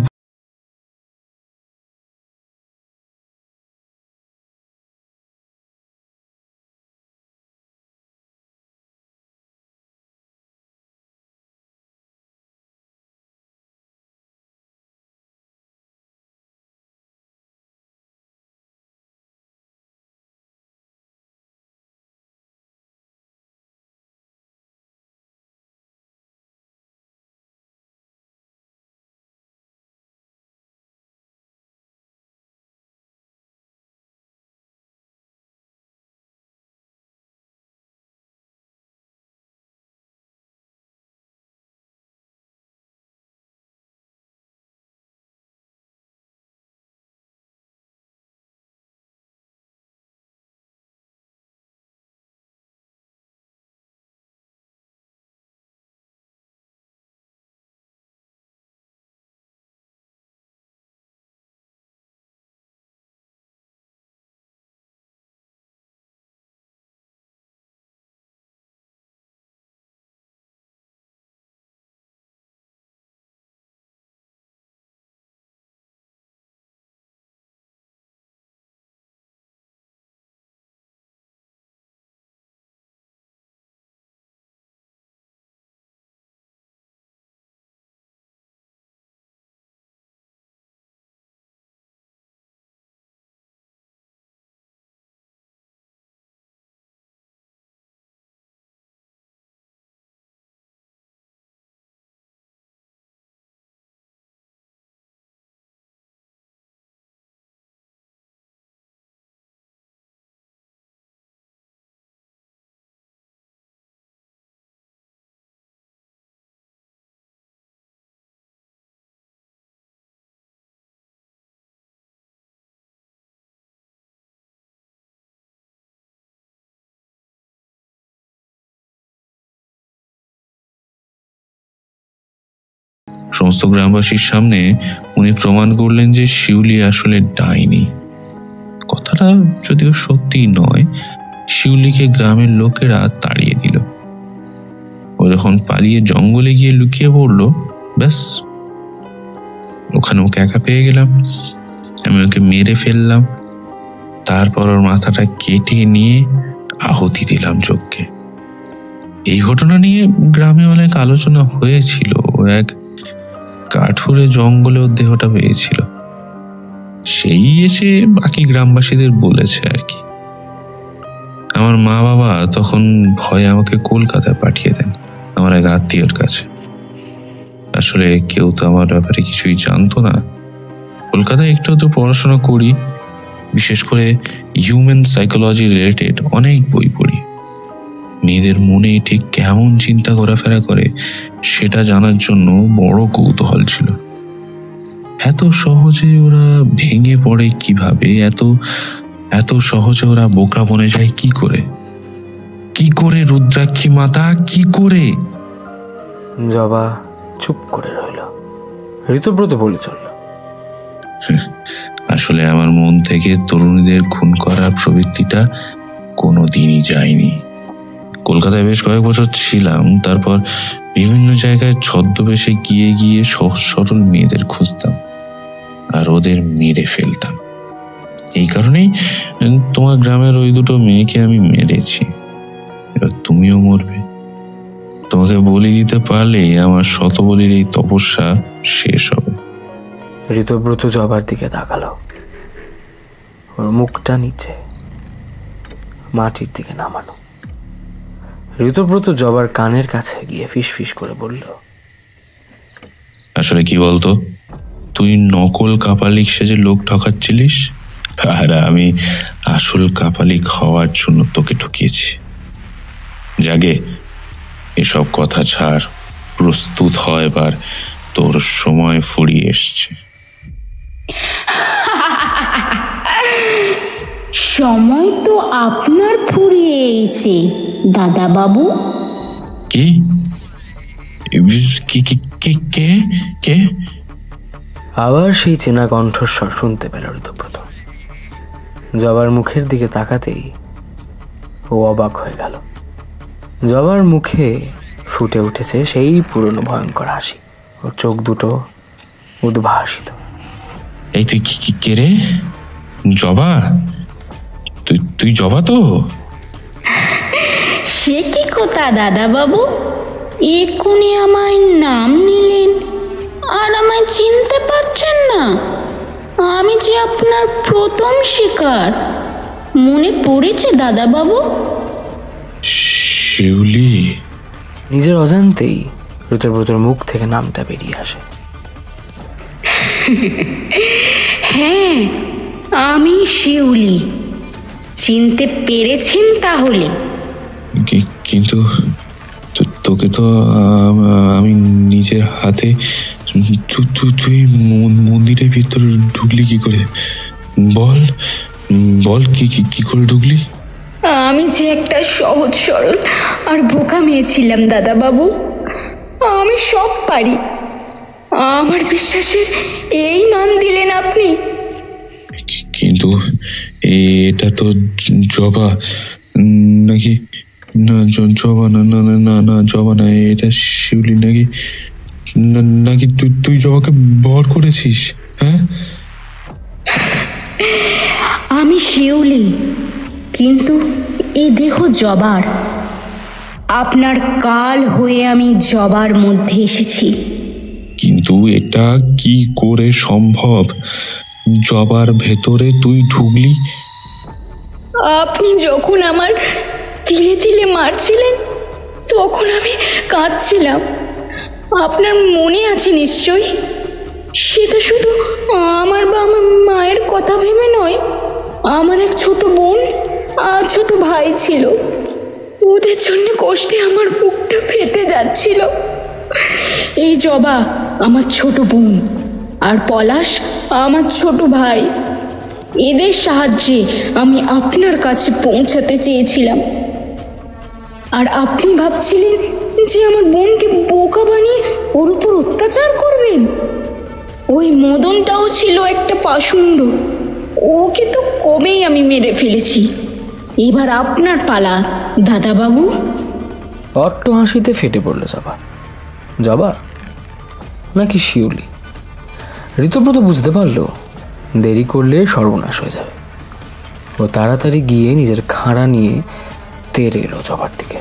সমস্ত গ্রামবাসীর সামনে উনি প্রমাণ করলেন যে শিউলি আসলে ডাইনি। কথাটা যদিও সত্যি নয়, শিউলিকে গ্রামের লোকেরা তাড়িয়ে দিল। ও যখন পালিয়ে জঙ্গলে গিয়ে লুকিয়ে পড়ল, ব্যাস ওখানে ওকে একা পেয়ে গেলাম। আমি ওকে মেরে ফেললাম, তারপর ওর মাথাটা কেটে নিয়ে আহুতি দিলাম যজ্ঞে। এই ঘটনা নিয়ে গ্রামে অনেক আলোচনা হয়েছিল। এক কাঠুরে জঙ্গলে ওর দেহটা পেয়েছিল, সেই এসে বাকি গ্রামবাসীদের বলেছে আর কি। আমার মা বাবা তখন ভয়ে আমাকে কলকাতায় পাঠিয়ে দেন আমার এক আত্মীয়র কাছে। আসলে কেউ তো আমার ব্যাপারে কিছুই জানতো না। কলকাতায় একটু তো পড়াশোনা করি, বিশেষ করে হিউম্যান সাইকোলজি রিলেটেড অনেক বই পড়ি। মেয়েদের মনে ঠিক কেমন চিন্তা ঘোরাফেরা করে সেটা জানার জন্য বড় কৌতূহল ছিল। এত সহজে ওরা ভেঙে পড়ে কিভাবে, এত সহজে ওরা বোকা বনে যায় কি করে? কি করে রুদ্রাক্ষী মাতা, কি করে? জবা চুপ করে রইল। ঋতব্রত বলে চলল, আসলে আমার মন থেকে তরুণীদের খুন করার প্রবৃত্তিটা কোনোদিনই যায়নি। কলকাতায় বেশ কয়েক বছর ছিলাম, তারপর বিভিন্ন জায়গায় ছদ্মবেশে গিয়ে গিয়ে সহজ সরল মেয়েদের খুঁজতাম আর ওদের মেরে ফেলতাম। এই কারণেই তোমার গ্রামের ওই দুটো মেয়েকে আমি মেরেছি। এবার তুমিও মরবে। তোমাকে বলি দিতে পারলেই আমার শতবলির এই তপস্যা শেষ হবে। ঋতব্রত জবার দিকে তাকালো। ওর মুখটা নিচে, মাটির দিকে নামানো। ঋতব্রত জবার কানের কাছে গিয়ে ফিস ফিস করে বলল, আসলে কি বলতো, তুই নকল কাপালিক সেজে লোক ঠকাচ্ছিলিস, আর আমি আসল কাপালিক হওয়ার জন্য তোকে ঠকিয়েছি। জাগে, এসব কথা ছাড়, প্রস্তুত হয়, এবার তোর সময় ফুরিয়ে এসছে। সময় তো আপনার ফুরিয়ে এসেছে দাদা বাবু। কি কে কে? আবার সেই চেনা কণ্ঠস্বর শুনতে পেল ঋতব্রত। জবার মুখের দিকে তাকাতেই ও অবাক হয়ে গেল। জবার মুখে ফুটে উঠেছে সেই পুরনো ভয়ঙ্কর হাসি। ওর চোখ দুটো উদ্ভাসিত। এই তুই কে রে? জবা? তুই জবা তো? সে কি কথা দাদা বাবু, এক্ষুনি আমায় নাম নিলেন আর আমায় চিনতে পারছেন না? আমি যে আপনার প্রথম শিকার, মনে পড়েছে দাদা বাবু? শিউলি। নিজের অজান্তেই ঋতব্রতর মুখ থেকে নামটা বেরিয়ে আসে। হ্যাঁ, আমি শিউলি। চিনতে পেরেছেন তাহলে? কিন্তু তোকে তো আমি নিজের হাতে। তুই মন্দিরের ভিতরে ঢুকলি কি করে? বল কি করে ঢুকলি? আমি যে একটা সহজ সরল আর বোকা মেয়ে ছিলাম দাদা বাবু। আমি সব পারি। আমার বিশ্বাসের এই মান দিলেন আপনি। কিন্তু এটা তো জবা নাকি? না জবা না জবা না, এটা শিউলি নাকি তুই জবাকে বর করেছিস? হ্যাঁ, আমি শিউলি, কিন্তু এই দেহ জবার। আপনার কাল হয়ে আমি জবার মধ্যে এসেছি। কিন্তু এটা কি করে সম্ভব? জবার ভেতরে তুই ঢুকলি? আপনি যখন আমার তিলে তিলে মারছিলেন তখন আমি কাঁদছিলাম। আপনার মনে আছে নিশ্চয়ই? সেটা শুধু আমার বা আমার মায়ের কথা ভেবে নয়, আমার এক ছোট বোন আর ছোট ভাই ছিল। ওদের জন্য কষ্টে আমার বুকটা ফেটে যাচ্ছিল। এই জবা আমার ছোট বোন আর পলাশ আমার ছোট ভাই। এদের সাহায্যে আমি আপনার কাছে পৌঁছাতে চেয়েছিলাম। আর আপনি ভাবছিলেন যে আমার বোনকে বোকা বানিয়ে ওর উপর অত্যাচার করবেন। ওই মদনটাও ছিল একটা পাষণ্ড। ওকে তো কবেই আমি মেরে ফেলেছি। এবার আপনার পালা দাদাবাবু। অট্ট হাসিতে ফেটে পড়ল জবা। জবা নাকি শিউলি? ঋতব্রত বুঝতে পারল দেরি করলে সর্বনাশ হয়ে যাবে। ও তাড়াতাড়ি গিয়ে নিজের খাঁড়া নিয়ে তেড়ে এলো জবার দিকে।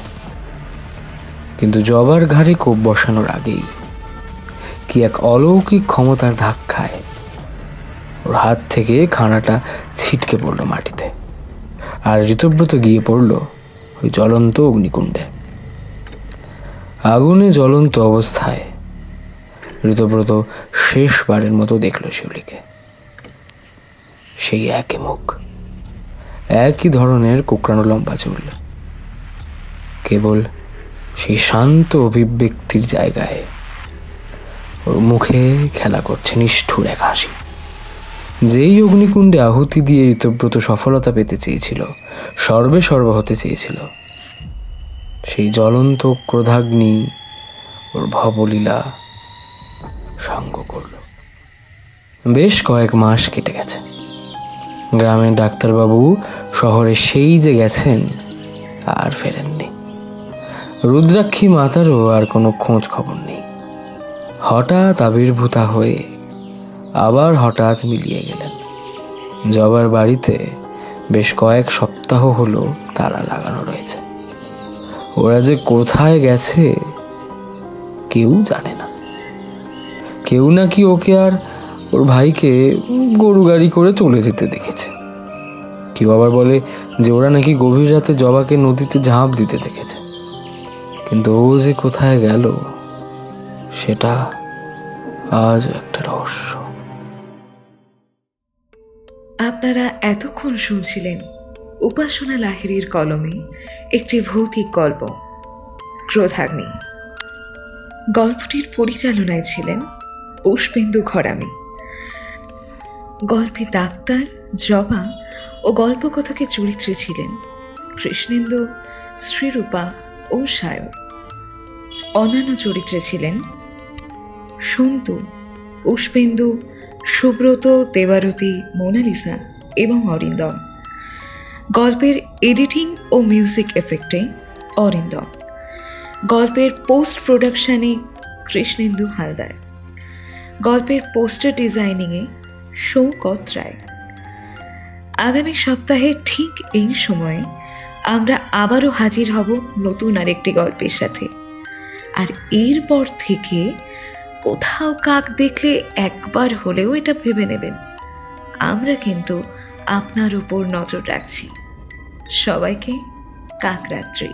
কিন্তু জবার ঘাড়ে কোপ বসানোর আগেই কি এক অলৌকিক ক্ষমতার ধাক্কায় ওর হাত থেকে খাঁড়াটা ছিটকে পড়ল মাটিতে, আর ঋতব্রত গিয়ে পড়ল ওই জ্বলন্ত অগ্নিকুণ্ডে। আগুনে জ্বলন্ত অবস্থায় ঋতব্রত শেষবারের মতো দেখল শিউলিকে। সেই একই মুখ, একই ধরনের কোকড়ানো লম্বা চুল, কেবল সেই শান্ত অভিব্যক্তির জায়গায় ওর মুখে খেলা করছে নিষ্ঠুর এক হাসি। যেই অগ্নিকুণ্ডে আহুতি দিয়ে ঋতব্রত সফলতা পেতে চেয়েছিল, সর্বে সর্ব হতে চেয়েছিল, সেই জ্বলন্ত ক্রোধাগ্নি ওর ভবলীলা সঙ্গ করল। বেশ কয়েক মাস কেটে গেছে। গ্রামের ডাক্তারবাবু শহরে সেই যে গেছেন আর ফেরেননি। রুদ্রাক্ষী মাতারও আর কোনো খোঁজ খবর নেই। হঠাৎ আবির্ভূতা হয়ে আবার হঠাৎ মিলিয়ে গেলেন। জবার বাড়িতে বেশ কয়েক সপ্তাহ হলো তালা লাগানো রয়েছে। ওরা যে কোথায় গেছে কেউ জানে না। কেউ নাকি ওকে আর ওর ভাইকে গরু গাড়ি করে চলে যেতে দেখেছে। কেউ আবার বলে যে ওরা নাকি গভীর রাতে জবাকে নদীতে ঝাঁপ দিতে দেখেছে। কিন্তু ও যে কোথায় গেল সেটা আজ একটা রহস্য। আপনারা এতক্ষণ শুনছিলেন উপাসনা লাহিড়ীর কলমে একটি ভৌতিক গল্প, ক্রোধাগ্নি। গল্পটির পরিচালনায় ছিলেন পুষ্পেন্দু ঘরামি। গল্পে ডাক্তার, জবা ও গল্পকথকের চরিত্রে ছিলেন কৃষ্ণেন্দু, শ্রীরূপা ও সায়র। অন্যান্য চরিত্রে ছিলেন সন্তু, পুষ্পেন্দু, সুব্রত, দেবারতী, মোনালিসা এবং অরিন্দম। গল্পের এডিটিং ও মিউজিক এফেক্টে অরিন্দম। গল্পের পোস্ট প্রোডাকশানে কৃষ্ণেন্দু হালদার। গল্পের পোস্টার ডিজাইনিংয়ে শৌকত রায়। আগামী সপ্তাহে ঠিক এই সময়ে আমরা আবারও হাজির হব নতুন আরেকটি গল্পের সাথে। আর এরপর থেকে কোথাও কাক দেখলে একবার হলেও এটা ভেবে নেবেন, আমরা কিন্তু আপনার উপর নজর রাখছি। সবাইকে কাকরাত্রি।